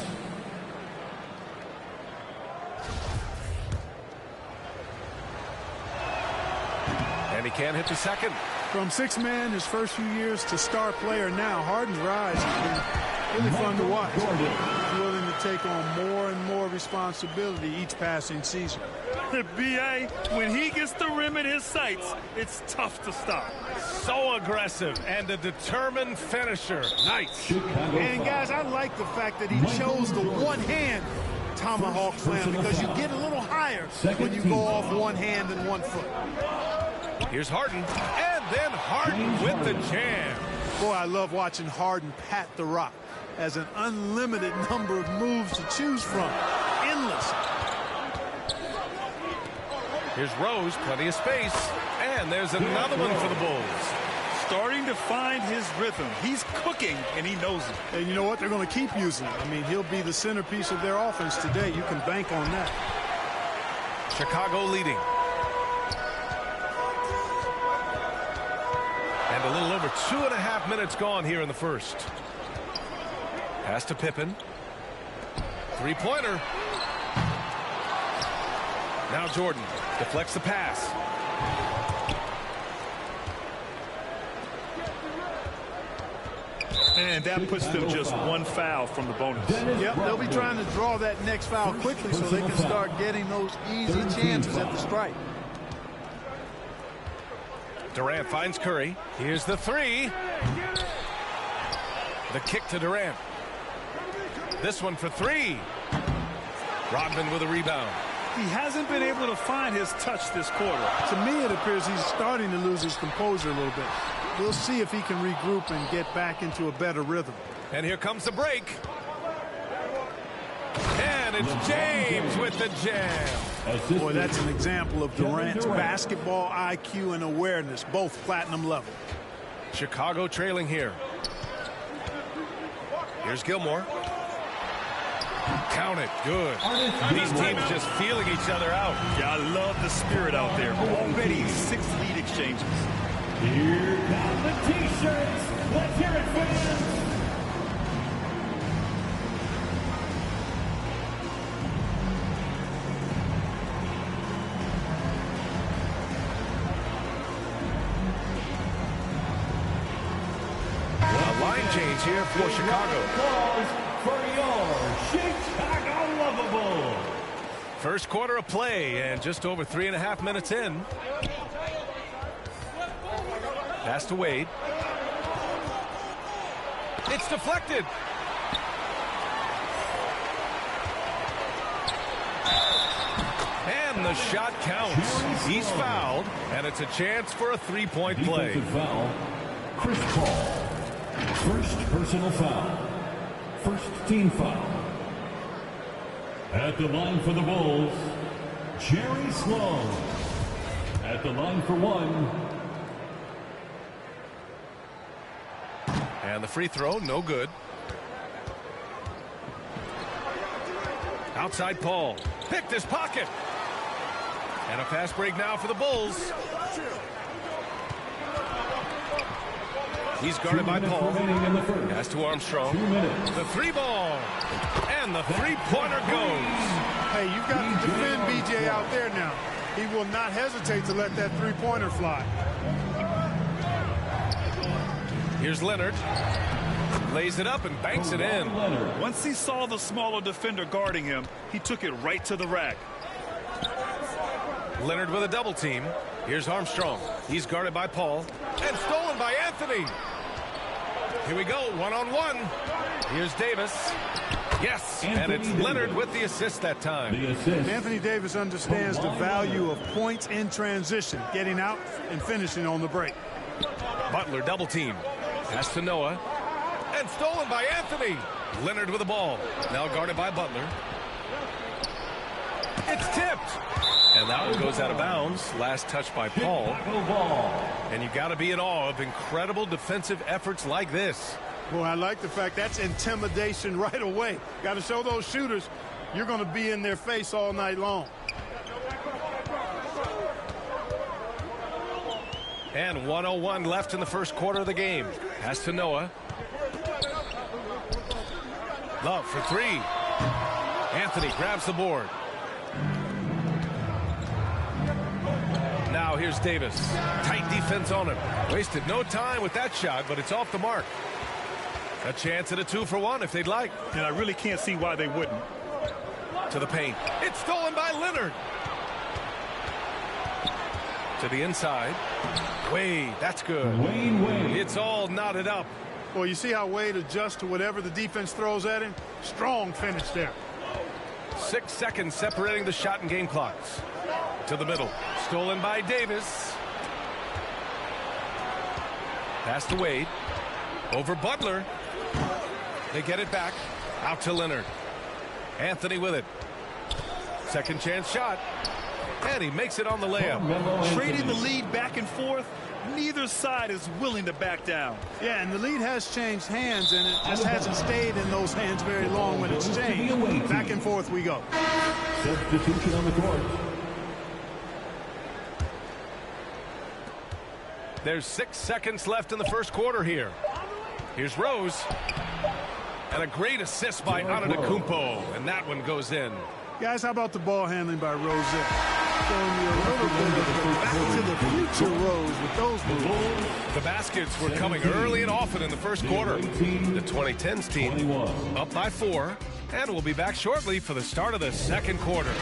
S13: And he can't hit the second.
S14: From 6-man his first few years to star player now, Harden's rise has been really fun to watch. He's willing to take on more and more responsibility each passing season.
S15: B.A., when he gets the rim in his sights, it's tough to stop.
S13: So aggressive and a determined finisher. Nice.
S14: And, guys, I like the fact that he chose the one-hand tomahawk slam because you get a little higher when you go off one hand and 1 foot.
S13: Here's Harden, and then Harden with the jam.
S14: Boy, I love watching Harden pat the rock. Has an unlimited number of moves to choose from. Endless.
S13: Here's Rose, plenty of space, and there's another one for the Bulls.
S15: Starting to find his rhythm. He's cooking, and he knows it.
S14: And you know what? They're going to keep using him. I mean, he'll be the centerpiece of their offense today. You can bank on that.
S13: Chicago leading. And a little over 2.5 minutes gone here in the first. Pass to Pippen. Three-pointer. Now Jordan deflects the pass.
S15: And that puts them just 1 foul from the bonus.
S14: Yep, they'll be trying to draw that next foul quickly so they can start getting those easy chances at the strike.
S13: Durant finds Curry. Here's the 3. The kick to Durant. This one for 3. Rodman with a rebound.
S15: He hasn't been able to find his touch this quarter.
S14: To me, it appears he's starting to lose his composure a little bit. We'll see if he can regroup and get back into a better rhythm.
S13: And here comes the break. And it's James with the jam.
S14: Boy, that's an example of Durant's basketball IQ and awareness, both platinum level.
S13: Chicago trailing here. Here's Gilmore. Count it. Good. These teams just feeling each other out.
S15: Yeah, I love the spirit out there. Already 6 lead exchanges.
S11: Here come the T-shirts. Let's hear it, fans.
S13: Line change here for Chicago.
S11: For your Chicago Lovables.
S13: First quarter of play and just over 3.5 minutes in. Pass to Wade. It's deflected. And the shot counts. He's fouled, and it's a chance for a 3-point play.
S11: Defensive foul, Chris Paul. First personal foul. First team foul. At the line for the Bulls, Jerry Sloan. At the line for 1.
S13: And the free throw, no good. Outside Paul. Picked his pocket. And a fast break now for the Bulls. He's guarded by Paul. Pass to Armstrong. The 3-ball. And the 3-pointer goes.
S14: Hey, you've got to defend BJ out there now. He will not hesitate to let that 3-pointer fly.
S13: Here's Leonard. Lays it up and banks it in.
S15: Once he saw the smaller defender guarding him, he took it right to the rack.
S13: Leonard with a double team. Here's Armstrong. He's guarded by Paul. And stolen by Anthony. Here we go, one-on-one. Here's Davis. Yes, and it's Leonard with the assist that time.
S14: Anthony Davis understands the value of points in transition, getting out and finishing on the break.
S13: Butler double team. Pass to Noah. And stolen by Anthony. Leonard with the ball. Now guarded by Butler. It's tipped. And that one goes out of bounds. Last touch by Paul. And you got to be in awe of incredible defensive efforts like this.
S14: Boy, I like the fact that's intimidation right away. Got to show those shooters you're going to be in their face all night long.
S13: And 1:01 left in the first quarter of the game. Pass to Noah. Love for three. Anthony grabs the board. Now here's Davis. Tight defense on him. Wasted no time with that shot, but it's off the mark. A chance at a 2-for-1 if they'd like.
S15: And I really can't see why they wouldn't.
S13: To the paint. It's stolen by Leonard. To the inside. Wade, that's good.
S11: Wade.
S13: It's all knotted up.
S14: Well, you see how Wade adjusts to whatever the defense throws at him? Strong finish there.
S13: 6 seconds separating the shot and game clocks. To the middle. Stolen by Davis. Pass to Wade. Over Butler. They get it back. Out to Leonard. Anthony with it. Second chance shot. And he makes it on the layup.
S15: Trading the lead back and forth. Neither side is willing to back down.
S14: Yeah, and the lead has changed hands, and it just hasn't stayed in those hands very long when it's changed. Back and forth we go.
S11: Substitution on the court.
S13: There's 6 seconds left in the first quarter here. Here's Rose. And a great assist by Antetokounmpo. And that one goes in.
S14: Guys, how about the ball handling by Rose? Showing you a little bit of the back to the future Rose with those moves.
S13: The baskets were coming early and often in the first quarter. The 2010s team up by 4. And we'll be back shortly for the start of the second quarter.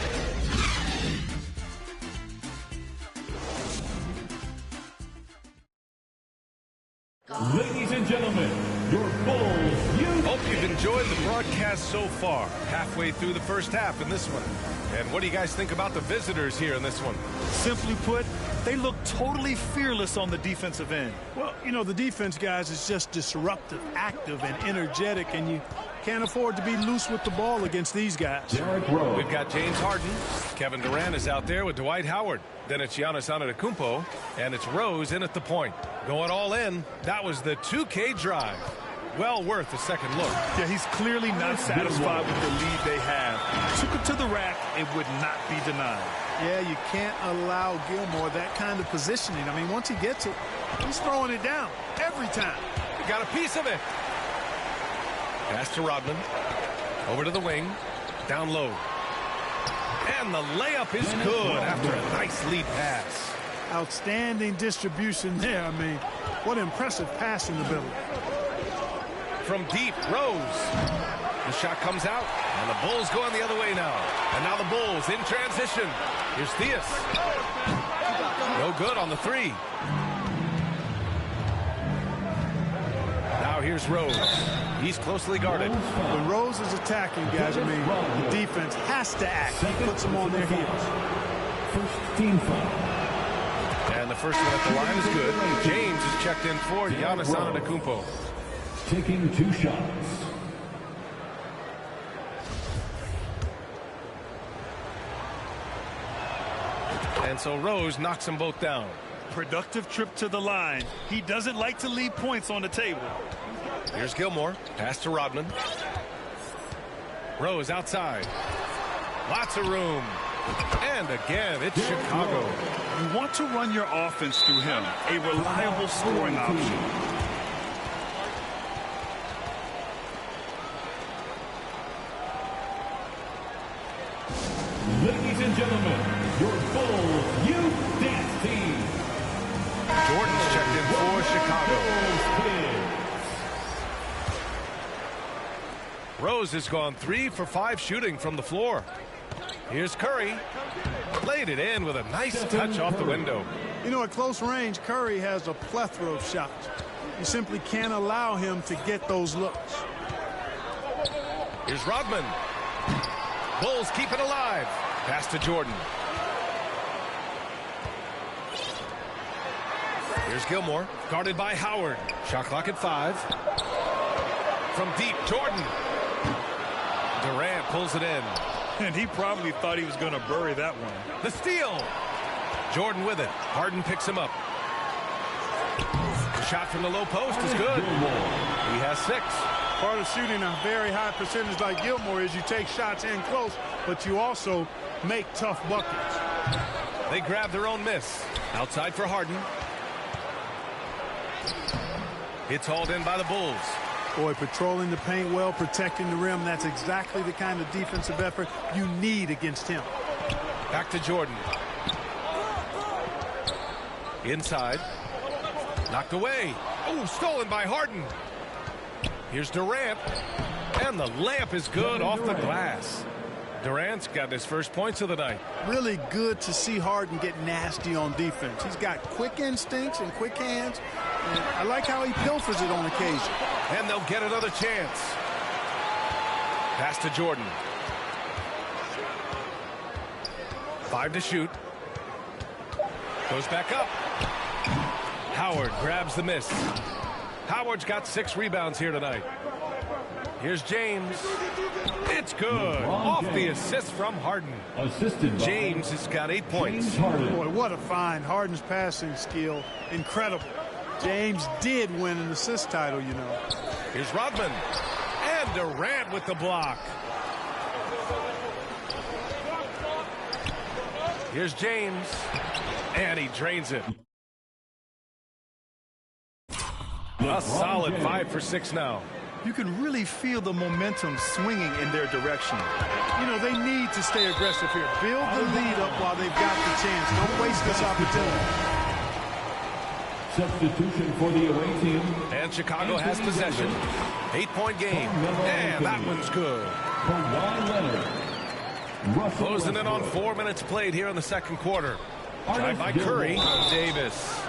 S11: Ladies and gentlemen, your Bulls.
S13: Hope you've enjoyed the broadcast so far. Halfway through the first half in this one. And what do you guys think about the visitors here in this one?
S15: Simply put, they look totally fearless on the defensive end.
S14: Well, you know, the defense, guys, is just disruptive, active, and energetic, and you can't afford to be loose with the ball against these guys.
S13: We've got James Harden. Kevin Durant is out there with Dwight Howard. Then it's Giannis Antetokounmpo, and it's Rose in at the point. Going all in. That was the 2K drive. Well worth a second look.
S15: Yeah, he's clearly not satisfied with the lead they have. Took it to the rack. It would not be denied.
S14: Yeah, you can't allow Gilmore that kind of positioning. I mean, once he gets it, he's throwing it down every time.
S13: He got a piece of it. Pass to Rodman. Over to the wing. Down low. And the layup is good after a nice lead pass.
S14: Outstanding distribution there. I mean, what impressive passing ability.
S13: From deep, Rose. The shot comes out, and the Bulls going the other way now. And now the Bulls in transition. Here's Theus. No good on the three. Now here's Rose. He's closely guarded.
S14: When Rose is attacking, guys, I mean, the defense has to act. Puts them on their heels.
S11: First team foul.
S13: And the first one at the line is good. James is checked in for Giannis Antetokounmpo.
S11: Taking 2 shots.
S13: And so Rose knocks them both down.
S15: Productive trip to the line. He doesn't like to leave points on the table.
S13: Here's Gilmore. Pass to Rodman. Rose outside. Lots of room. And again, it's Chicago.
S15: You want to run your offense through him. A reliable scoring option.
S11: Ladies and gentlemen, your Bulls Youth Dance Team.
S13: Jordan's checked in for Chicago. Rose has gone 3 for 5 shooting from the floor. Here's Curry. Laid it in with a nice touch off the window.
S14: You know, at close range, Curry has a plethora of shots. You simply can't allow him to get those looks.
S13: Here's Rodman. Bulls keep it alive. Pass to Jordan. Here's Gilmore, guarded by Howard. Shot clock at 5. From deep, Jordan. Durant pulls it in.
S15: And he probably thought he was going to bury that one.
S13: The steal. Jordan with it. Harden picks him up. The shot from the low post is good. He has 6.
S14: Part of shooting a very high percentage like Gilmore is you take shots in close, but you also make tough buckets.
S13: They grab their own miss. Outside for Harden. It's hauled in by the Bulls.
S14: Boy, patrolling the paint well, protecting the rim, that's exactly the kind of defensive effort you need against him.
S13: Back to Jordan. Inside. Knocked away. Oh, stolen by Harden. Here's Durant. And the layup is good off the glass. Durant's got his first points of the night.
S14: Really good to see Harden get nasty on defense. He's got quick instincts and quick hands. And I like how he pilfers it on occasion.
S13: And they'll get another chance. Pass to Jordan. 5 to shoot. Goes back up. Howard grabs the miss. Howard's got 6 rebounds here tonight. Here's James. It's good. Off the assist from Harden. James has got 8 points.
S14: Boy, what a find. Harden's passing skill, incredible. James did win an assist title, you know.
S13: Here's Rodman. And Durant with the block. Here's James. And he drains it. A solid 5 for 6 now.
S15: You can really feel the momentum swinging in their direction.
S14: You know, they need to stay aggressive here. Build the lead up while they've got the chance. Don't waste this opportunity.
S11: Substitution for the away team.
S13: And Chicago has possession. 8-point game. And that one's good. Closing in on 4 minutes played here in the second quarter. Drive by Curry. Davis.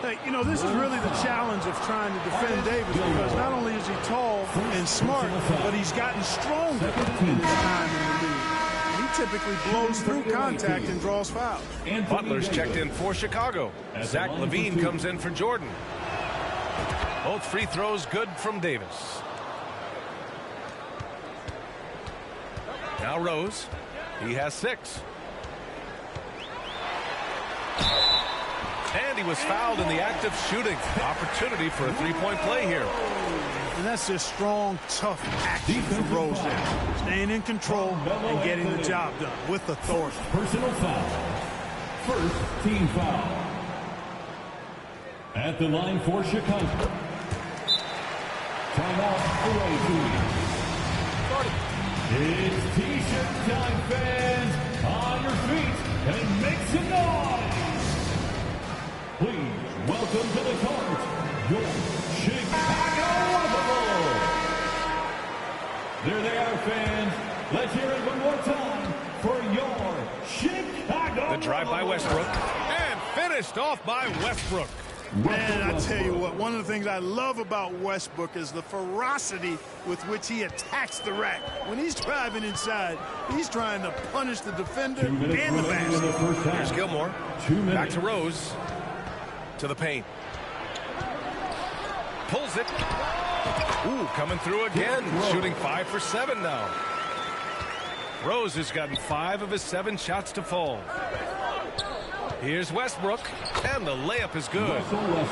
S14: Hey, you know, this is really the challenge of trying to defend Davis because not only is he tall and smart, but he's gotten stronger in his time in the league. He typically blows through contact and draws fouls.
S13: Butler's checked in for Chicago. Zach LaVine comes in for Jordan. Both free throws good from Davis. Now Rose. He has 6. And he was fouled in the act of shooting. Opportunity for a 3-point play here.
S14: And that's just strong, tough action from Rose there. Staying in control and getting the job done with authority.
S11: Personal foul. First team foul. At the line for Chicago. Timeout away team. It's T-shirt time, fans. On your feet and make some noise. Please welcome to the court, your Chicago Bulls. There they are, fans. Let's hear it one more time for your Chicago.
S13: The drive by Westbrook and finished off by Westbrook.
S14: Man, I tell you what, one of the things I love about Westbrook is the ferocity with which he attacks the rack. When he's driving inside, he's trying to punish the defender and the basket.
S13: Here's Gilmore. Back to Rose. To the paint. Pulls it. Ooh, coming through again. Shooting 5 for 7 now. Rose has gotten 5 of his 7 shots to fall. Here's Westbrook. And the layup is good.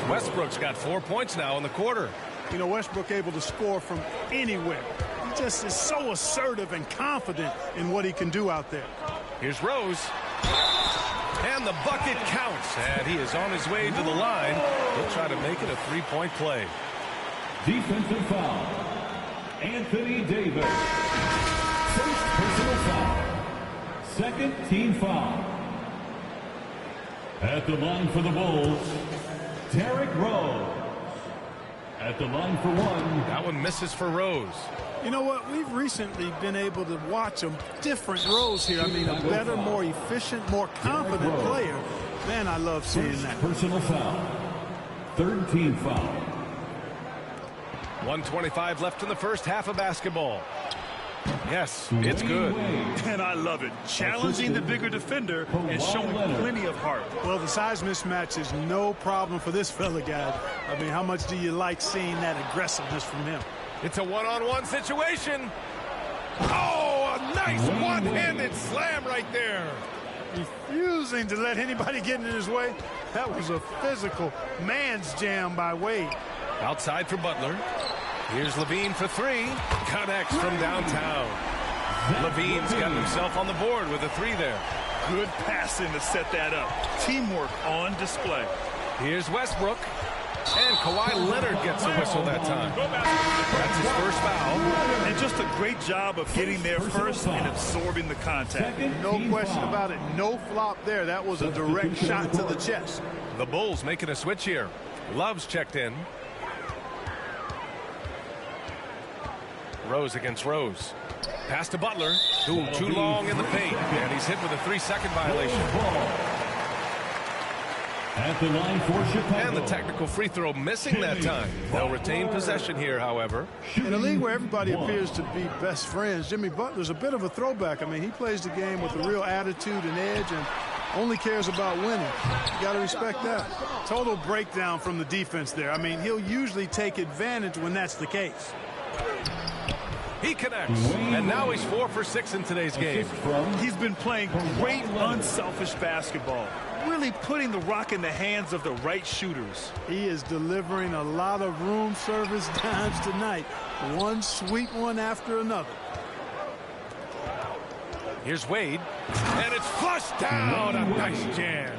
S13: Westbrook's got 4 points now in the quarter.
S14: You know, Westbrook able to score from anywhere. He just is so assertive and confident in what he can do out there.
S13: Here's Rose. And the bucket counts. And he is on his way to the line. He'll try to make it a 3-point play.
S11: Defensive foul. Anthony Davis. First personal foul. Second team foul. At the line for the Bulls, Derrick Rose. At the line for 1.
S13: That one misses for Rose.
S14: You know what? We've recently been able to watch a different Rose here. I mean, a better, more efficient, more confident player. Man, I love seeing that.
S11: Personal foul. Third team foul.
S13: 1:25 left in the first half of basketball. Yes, it's good.
S15: And I love it. Challenging the bigger defender and showing plenty of heart.
S14: Well, the size mismatch is no problem for this fella, guy. I mean, how much do you like seeing that aggressiveness from him?
S13: It's a one-on-one situation. Oh, a nice one-handed slam right there.
S14: Refusing to let anybody get in his way. That was a physical man's jam by Wade.
S13: Outside for Butler. Here's Levine for three. Connects from downtown. Levine's got himself on the board with a three there.
S15: Good passing to set that up. Teamwork on display.
S13: Here's Westbrook. And Kawhi Leonard gets a whistle that time. That's his first foul.
S15: And just a great job of getting there first and absorbing the contact.
S14: No question about it. No flop there. That was a direct shot to the chest.
S13: The Bulls making a switch here. Love's checked in. Rose against Rose. Pass to Butler. Too long in the paint. And he's hit with a 3-second violation.
S11: At the line for Chicago.
S13: And the technical free throw missing that time. They'll retain possession here, however.
S14: In a league where everybody appears to be best friends, Jimmy Butler's a bit of a throwback. I mean, he plays the game with a real attitude and edge and only cares about winning. You got to respect that. Total breakdown from the defense there. I mean, he'll usually take advantage when that's the case.
S13: He connects, and now he's 4 for 6 in today's game.
S15: He's been playing great unselfish basketball, really putting the rock in the hands of the right shooters.
S14: He is delivering a lot of room service dimes tonight. One sweet one after another.
S13: Here's Wade, and it's flushed down. A nice jam.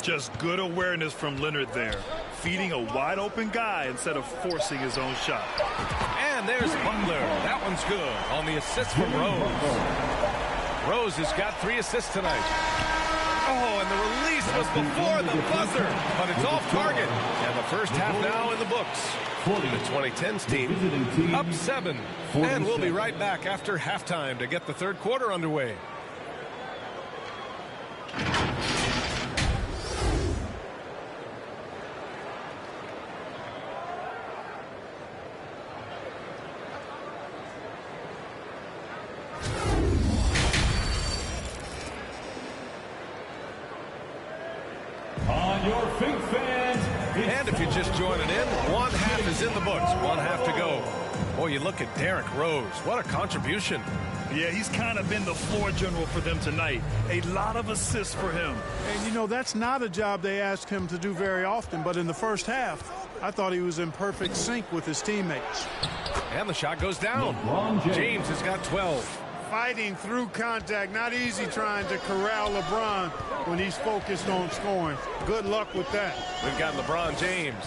S15: Just good awareness from Leonard there, feeding a wide open guy instead of forcing his own shot.
S13: And there's Butler. That one's good on the assist from Rose. Rose has got 3 assists tonight. Oh, and the release was before the buzzer, but it's off target. And the first half now in the books. The 2010s team up 7. And we'll be right back after halftime to get the third quarter underway. And if you're just joining in, one half is in the books. One half to go. Boy, you look at Derrick Rose. What a contribution.
S15: Yeah, he's kind of been the floor general for them tonight. A lot of assists for him.
S14: And, you know, that's not a job they ask him to do very often. But in the first half, I thought he was in perfect sync with his teammates.
S13: And the shot goes down. James has got 12.
S14: Fighting through contact. Not easy trying to corral LeBron when he's focused on scoring. Good luck with that.
S13: We've got LeBron James.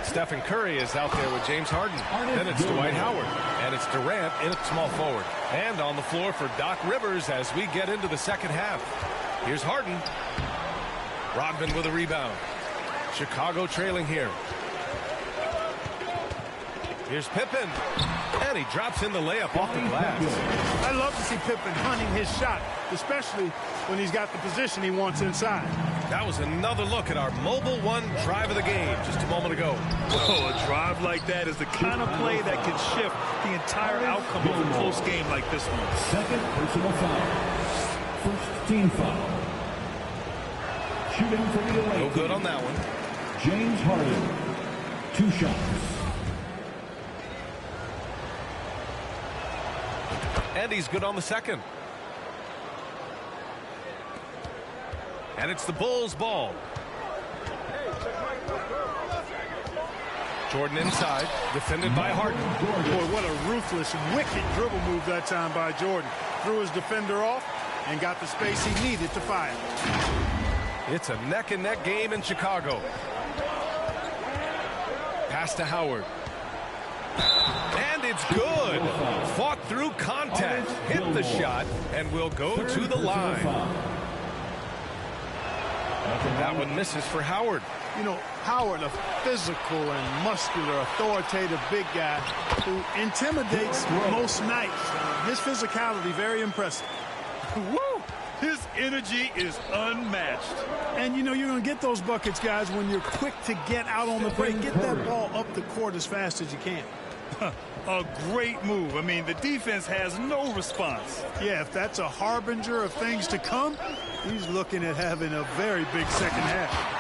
S13: Stephen Curry is out there with James Harden. Then it's Dwight Howard. And it's Durant in at small forward. And on the floor for Doc Rivers as we get into the second half. Here's Harden. Rodman with a rebound. Chicago trailing here. Here's Pippen. And he drops in the layup off the glass.
S14: I love to see Pippen hunting his shot, especially when he's got the position he wants inside.
S13: That was another look at our Mobile One drive of the game just a moment ago.
S15: Oh, a drive like that is the kind of play that can shift the entire outcome of a close game like this one.
S11: Second personal foul. First team foul. Shooting for the away.
S13: No good on that one.
S11: James Harden. 2 shots.
S13: And he's good on the second. And it's the Bulls' ball. Jordan inside, defended by Harden.
S14: Boy, what a ruthless, wicked dribble move that time by Jordan. Threw his defender off and got the space he needed to fire.
S13: It's a neck-and-neck game in Chicago. Pass to Howard. And it's good. Fought through contact, hit the shot, and will go to the line. That one misses for Howard.
S14: You know, Howard, a physical and muscular, authoritative big guy who intimidates most nights. His physicality, very impressive.
S13: Woo!
S15: His energy is unmatched.
S14: And, you know, you're going to get those buckets, guys, when you're quick to get out on the break. Get that ball up the court as fast as you can.
S15: A great move. I mean, the defense has no response.
S14: Yeah, if that's a harbinger of things to come, he's looking at having a very big second half.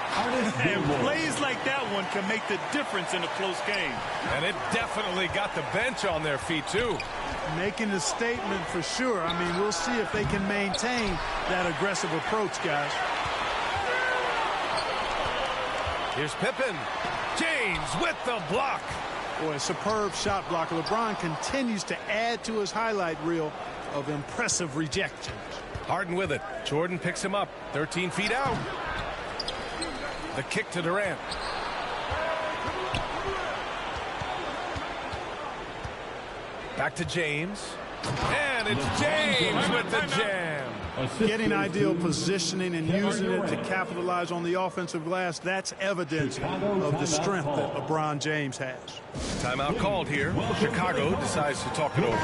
S15: And plays like that one can make the difference in a close game.
S13: And it definitely got the bench on their feet, too.
S14: Making a statement for sure. I mean, we'll see if they can maintain that aggressive approach, guys.
S13: Here's Pippen. James with the block.
S14: Boy, a superb shot blocker. LeBron continues to add to his highlight reel of impressive rejections.
S13: Harden with it. Jordan picks him up. 13 feet out. The kick to Durant. Back to James. And it's James with the jam.
S14: Getting ideal positioning and using it to capitalize on the offensive glass, that's evidence of the strength that LeBron James has.
S13: Timeout called here. Chicago decides to talk it over.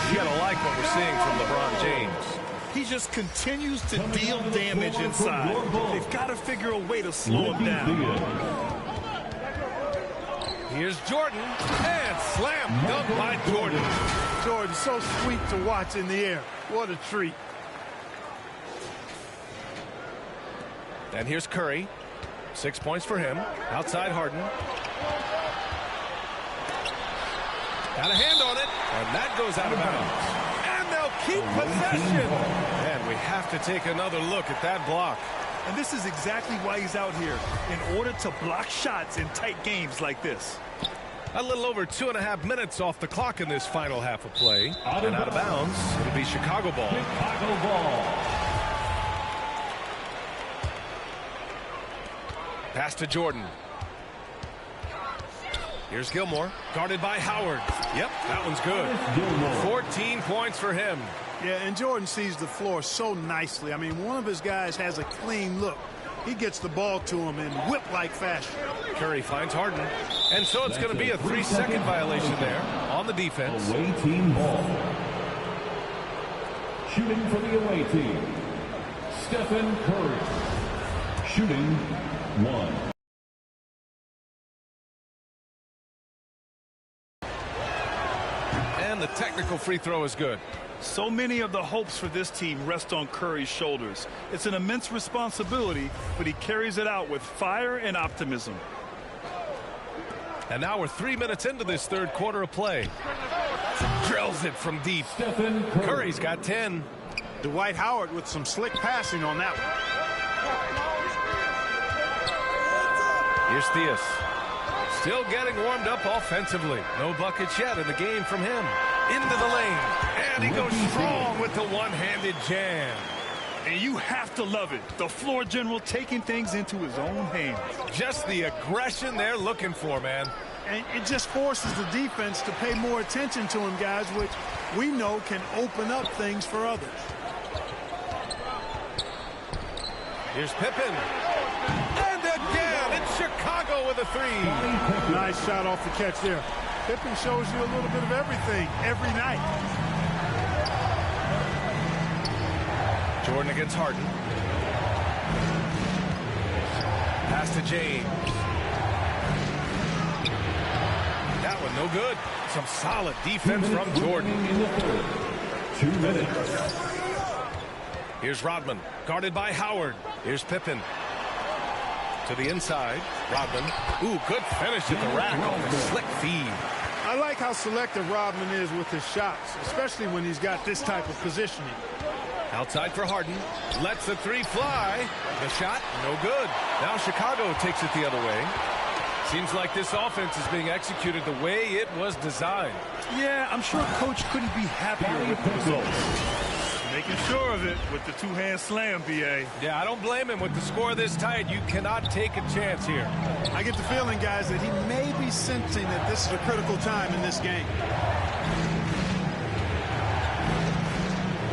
S13: You gotta like what we're seeing from LeBron James.
S15: He just continues to deal damage inside. They've got to figure a way to slow him down.
S13: Here's Jordan, and slam dunk by Jordan.
S14: Jordan, so sweet to watch in the air. What a treat.
S13: And here's Curry. 6 points for him. Outside Harden. Got a hand on it, and that goes out of bounds. And they'll keep possession. And we have to take another look at that block.
S15: And this is exactly why he's out here, in order to block shots in tight games like this.
S13: A little over 2.5 minutes off the clock in this final half of play. And out of bounds, it'll be Chicago ball.
S11: Chicago ball.
S13: Pass to Jordan. Here's Gilmore, guarded by Howard. Yep, that one's good. 14 points for him.
S14: Yeah, and Jordan sees the floor so nicely. I mean, one of his guys has a clean look. He gets the ball to him in whip-like fashion.
S13: Curry finds Harden. And so it's going to be a 3-second violation there on the defense.
S11: Away team ball. Shooting for the away team, Stephen Curry. Shooting 1.
S13: And the technical free throw is good.
S15: So many of the hopes for this team rest on Curry's shoulders. It's an immense responsibility, but he carries it out with fire and optimism.
S13: And now we're 3 minutes into this third quarter of play. Drills it from deep.
S11: Stephen Curry.
S13: Curry's got 10.
S14: Dwight Howard with some slick passing on that one.
S13: Here's Theus. Still getting warmed up offensively. No buckets yet in the game from him. Into the lane. And he goes strong with the one-handed jam.
S15: And you have to love it. The floor general taking things into his own hands.
S13: Just the aggression they're looking for, man.
S14: And it just forces the defense to pay more attention to him, guys, which we know can open up things for others.
S13: Here's Pippen. And again, it's Chicago with a 3.
S14: Nice shot off the catch there. Pippen shows you a little bit of everything every night.
S13: Jordan against Harden. Pass to James. That one no good. Some solid defense from Jordan.
S11: In the third. 2 minutes.
S13: Here's Rodman, guarded by Howard. Here's Pippen. To the inside, Rodman. Ooh, good finish at the rack on the slick feed.
S14: I like how selective Rodman is with his shots, especially when he's got this type of positioning.
S13: Outside for Harden. Lets the 3 fly. The shot, no good. Now Chicago takes it the other way. Seems like this offense is being executed the way it was designed.
S15: Yeah, I'm sure Coach couldn't be happier with the results. Making sure of it with the two-hand slam, B.A.
S13: Yeah, I don't blame him with the score this tight. You cannot take a chance here.
S14: I get the feeling, guys, that he may be sensing that this is a critical time in this game.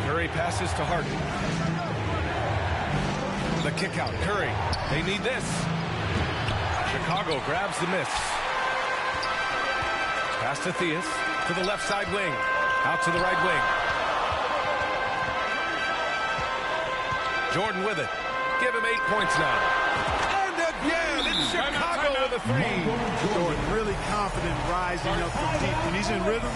S13: Curry passes to Harden. The kick out, Curry. They need this. Chicago grabs the miss. Pass to Theus to the left side wing. Out to the right wing. Jordan with it. Give him 8 points now. And again, it's Chicago with a 3.
S14: Jordan really confident rising up from deep. When he's in rhythm,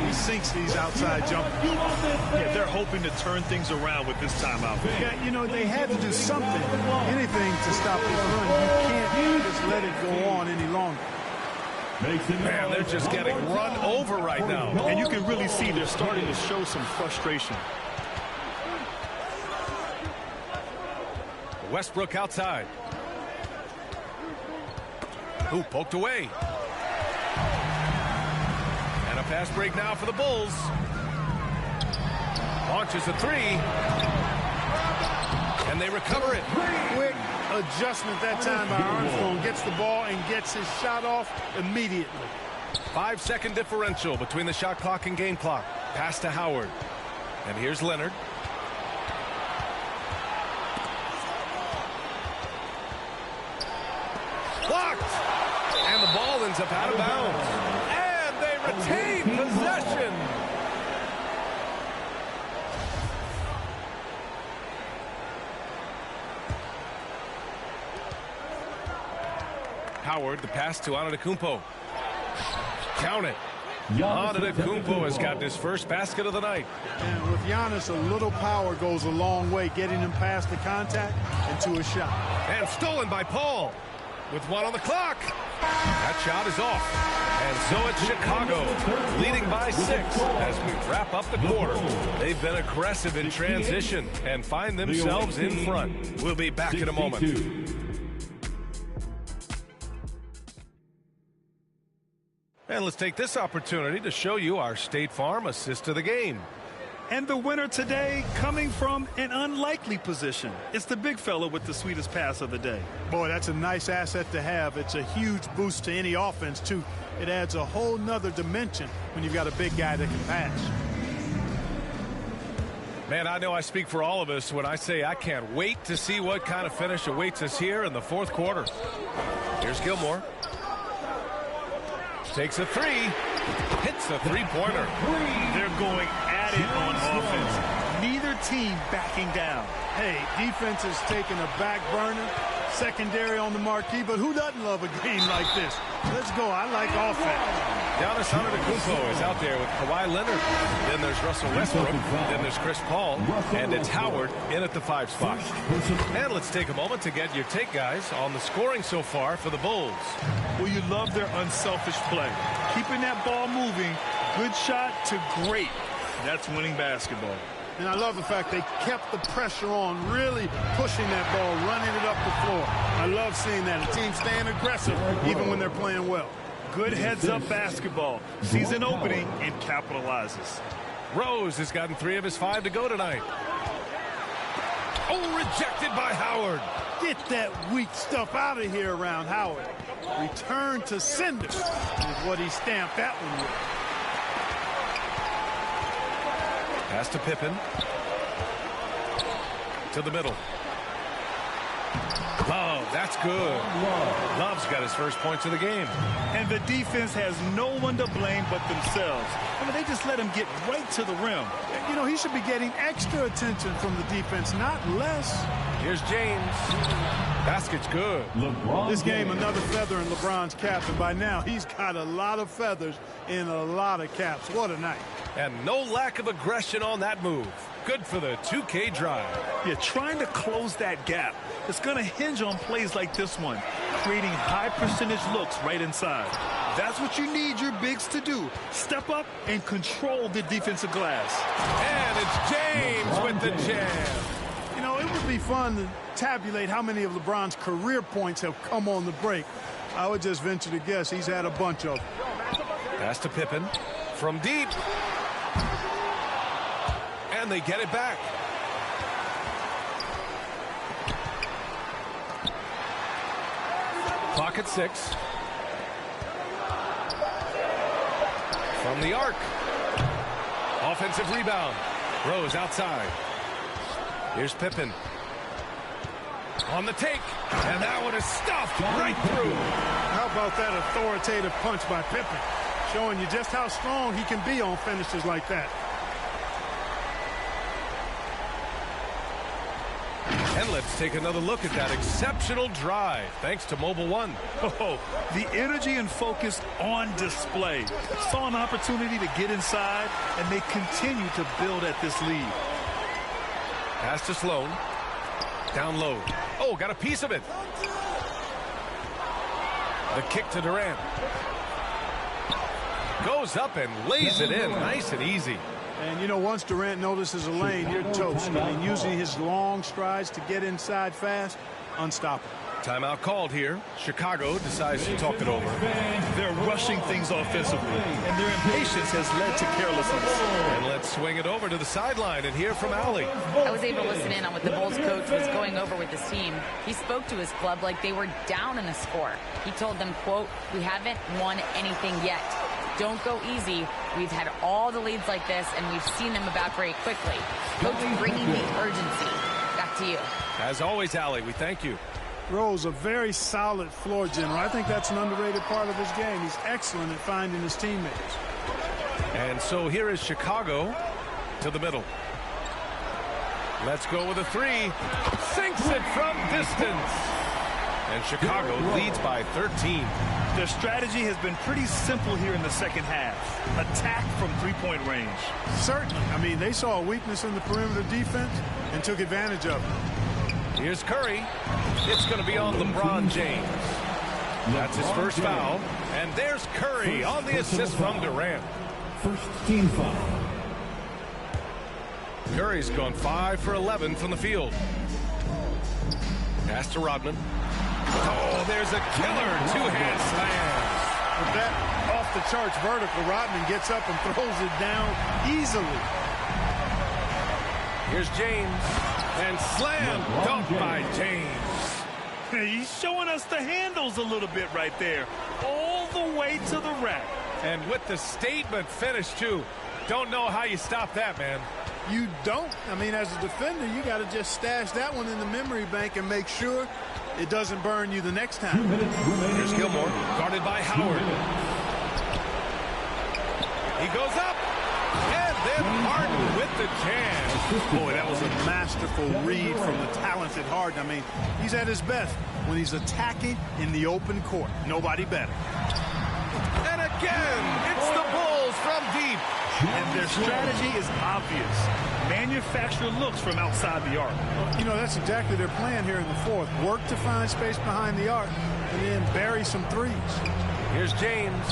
S14: he sinks these outside jumpers.
S15: Yeah, they're hoping to turn things around with this timeout.
S14: Yeah, you know, they had to do something, anything to stop this run. You can't just let it go on any longer.
S13: Man, they're just getting run over right now.
S15: And you can really see they're starting to show some frustration.
S13: Westbrook outside. Ooh, poked away. And a fast break now for the Bulls. Launches a 3. And they recover it.
S14: Quick adjustment that time by Armstrong. Gets the ball and gets his shot off immediately.
S13: 5-second differential between the shot clock and game clock. Pass to Howard. And here's Leonard. Blocked. And the ball ends up out of bounds. And they retain possession. Howard, the pass to Antetokounmpo. Count it. Antetokounmpo has gotten his first basket of the night.
S14: And with Giannis, a little power goes a long way, getting him past the contact and to a shot.
S13: And stolen by Paul. With 1 on the clock. That shot is off. And so it's Chicago leading by 6 as we wrap up the quarter. They've been aggressive in transition and find themselves in front. We'll be back in a moment. And let's take this opportunity to show you our State Farm assist to the game.
S15: And the winner today coming from an unlikely position. It's the big fella with the sweetest pass of the day.
S14: Boy, that's a nice asset to have. It's a huge boost to any offense, too. It adds a whole nother dimension when you've got a big guy that can pass.
S13: Man, I know I speak for all of us when I say I can't wait to see what kind of finish awaits us here in the 4th quarter. Here's Gilmore. Takes a 3. Hits a 3-pointer.
S15: They're going at it on offense. Neither team backing down.
S14: Hey, defense is taking a back burner. Secondary on the marquee, but who doesn't love a game like this? Let's go. I like offense.
S13: Giannis Antetokounmpo is out there with Kawhi Leonard. Then there's Russell Westbrook. Then there's Chris Paul. And it's Howard in at the 5 spot. And let's take a moment to get your take, guys, on the scoring so far for the Bulls.
S15: Well, you love their unselfish play. Keeping that ball moving, good shot to great. That's winning basketball.
S14: And I love the fact they kept the pressure on, really pushing that ball, running it up the floor. I love seeing that. A team staying aggressive even when they're playing well.
S15: Good heads-up basketball. Season opening and capitalizes.
S13: Rose has gotten 3 of his 5 to go tonight. Oh, rejected by Howard.
S14: Get that weak stuff out of here around Howard. Return to sender is what he stamped that one with.
S13: Pass to Pippen. To the middle. Love, that's good. Love's got his first points of the game.
S15: And the defense has no one to blame but themselves. I mean, they just let him get right to the rim.
S14: You know, he should be getting extra attention from the defense, not less.
S13: Here's James. Basket's good.
S14: This game, another feather in LeBron's cap, and by now he's got a lot of feathers in a lot of caps. What a night.
S13: And no lack of aggression on that move. Good for the 2K drive.
S15: Yeah, trying to close that gap. It's going to hinge on plays like this one, creating high percentage looks right inside. That's what you need your bigs to do. Step up and control the defensive glass.
S13: And it's James with the jam.
S14: You know, it would be fun to tabulate how many of LeBron's career points have come on the break. I would just venture to guess he's had a bunch of them.
S13: Pass to Pippen from deep. And they get it back. Clock at 6. From the arc. Offensive rebound. Rose outside. Here's Pippen. On the take. And that one is stuffed right through.
S14: How about that authoritative punch by Pippen? Showing you just how strong he can be on finishes like that.
S13: And let's take another look at that exceptional drive, thanks to Mobile One.
S15: Oh, the energy and focus on display. Saw an opportunity to get inside, and they continue to build at this lead.
S13: Pass to Sloan. Down low. Oh, got a piece of it. The kick to Durant. Goes up and lays it in nice and easy.
S14: And, you know, once Durant notices a lane, you're toast. I mean, using his long strides to get inside fast, unstoppable.
S13: Timeout called here. Chicago decides to talk it over.
S15: They're rushing things offensively, and their impatience has led to carelessness.
S13: And let's swing it over to the sideline and hear from Allie.
S16: I was able to listen in on what the Bulls coach was going over with his team. He spoke to his club like they were down in a score. He told them, quote, "We haven't won anything yet. Don't go easy. We've had all the leads like this, and we've seen them evaporate quickly." Coach bringing the urgency. Back to you.
S13: As always, Allie, we thank you.
S14: Rose, a very solid floor general. I think that's an underrated part of his game. He's excellent at finding his teammates.
S13: And so here is Chicago to the middle. Let's go with a three. Sinks it from distance. And Chicago leads by 13.
S15: Their strategy has been pretty simple here in the second half. Attack from three-point range.
S14: Certainly. I mean, they saw a weakness in the perimeter defense and took advantage of it.
S13: Here's Curry. It's going to be on LeBron James. That's his first foul. And there's Curry on the assist from Durant.
S11: First team foul.
S13: Curry's gone 5 for 11 from the field. Pass to Rodman. Oh, there's a killer two-hand slam.
S14: With that off-the-charts vertical, Rodman gets up and throws it down easily.
S13: Here's James. And slam dunk by James.
S15: He's showing us the handles a little bit right there. All the way to the rack.
S13: And with the statement finish, too. Don't know how you stop that, man.
S14: You don't. I mean, as a defender, you got to just stash that one in the memory bank and make sure it doesn't burn you the next time.
S13: Here's Gilmore, guarded by Howard. He goes up. And then Harden with the jam.
S14: Boy, that was a masterful read from the talented Harden. I mean, he's at his best when he's attacking in the open court. Nobody better.
S13: And again, it's the Bulls from deep.
S15: And their strategy is obvious. Manufacture looks from outside the arc.
S14: You know, that's exactly their plan here in the fourth. Work to find space behind the arc and then bury some threes.
S13: Here's James.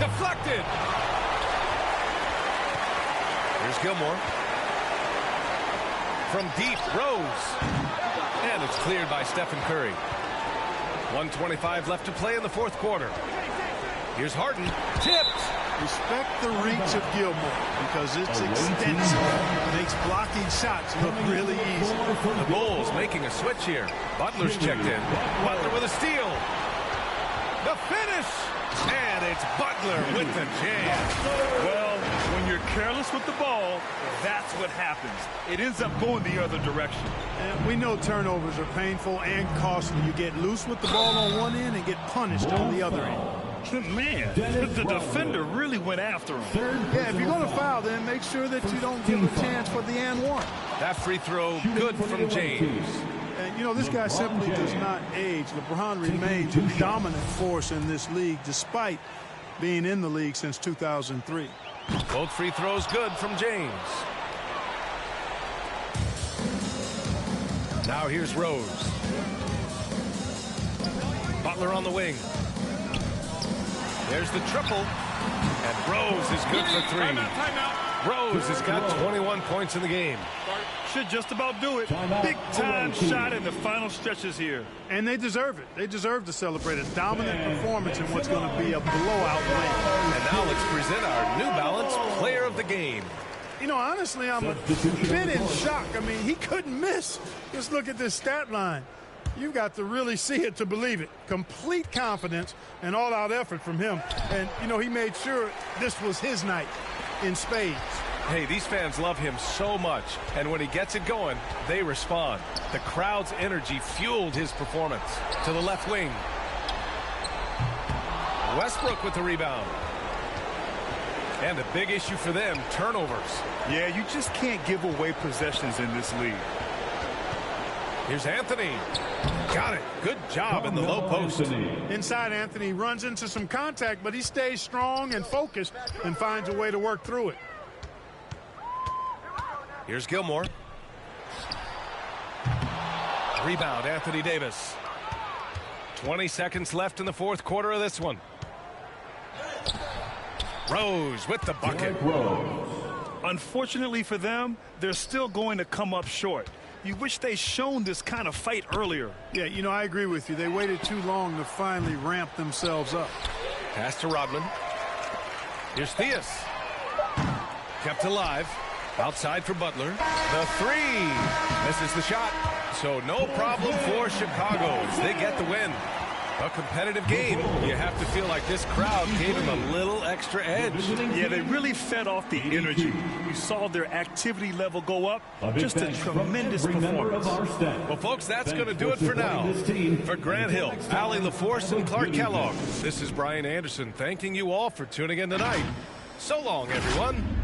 S13: Deflected. Here's Gilmore. From deep, Rose. And it's cleared by Stephen Curry. 1:25 left to play in the fourth quarter. Here's Harden. Tipped.
S14: Respect the reach of Gilmore because it's extensive. It makes blocking shots look really easy.
S13: The Bulls making a switch here. Butler's checked in. Butler with a steal. The finish. And it's Butler with the jam.
S15: Well, when you're careless with the ball, that's what happens. It ends up going the other direction.
S14: And we know turnovers are painful and costly. You get loose with the ball on one end and get punished on the other end.
S15: Man, the defender really went after him.
S14: Yeah, if you're going to foul, then make sure that you don't give a chance for the and one.
S13: That free throw good from James.
S14: And, you know, this guy simply does not age. LeBron remains a dominant force in this league despite being in the league since 2003.
S13: Both free throws good from James. Now here's Rose. Butler on the wing. There's the triple. And Rose is good for three. Rose has got 21 points in the game.
S15: Should just about do it. Big-time shot in the final stretches here.
S14: And they deserve it. They deserve to celebrate a dominant performance in what's going to be a blowout win.
S13: And now let's present our New Balance Player of the Game.
S14: You know, honestly, I'm a bit in shock. I mean, he couldn't miss. Just look at this stat line. You've got to really see it to believe it. Complete confidence and all-out effort from him. And, you know, he made sure this was his night in spades.
S13: Hey, these fans love him so much, and when he gets it going, they respond. The crowd's energy fueled his performance. To the left wing. Westbrook with the rebound. And a big issue for them, turnovers.
S15: Yeah, you just can't give away possessions in this league.
S13: Here's Anthony. Got it. Good job in the low post.
S14: Inside, Anthony runs into some contact, but he stays strong and focused and finds a way to work through it.
S13: Here's Gilmore. Rebound, Anthony Davis. 20 seconds left in the fourth quarter of this one. Rose with the bucket.
S15: Unfortunately for them, they're still going to come up short. You wish they'd shown this kind of fight earlier.
S14: Yeah, you know, I agree with you. They waited too long to finally ramp themselves up.
S13: Pass to Rodman. Here's Theus. Kept alive. Outside for Butler. The three. Misses the shot. So no problem for Chicago as they get the win. A competitive game. You have to feel like this crowd gave them a little extra edge.
S15: Yeah, they really fed off the energy. You saw their activity level go up. Just a tremendous performance.
S13: Well, folks, that's going to do it for now. For Grant Hill, Allie LaForce, and Clark Kellogg, this is Brian Anderson thanking you all for tuning in tonight. So long, everyone.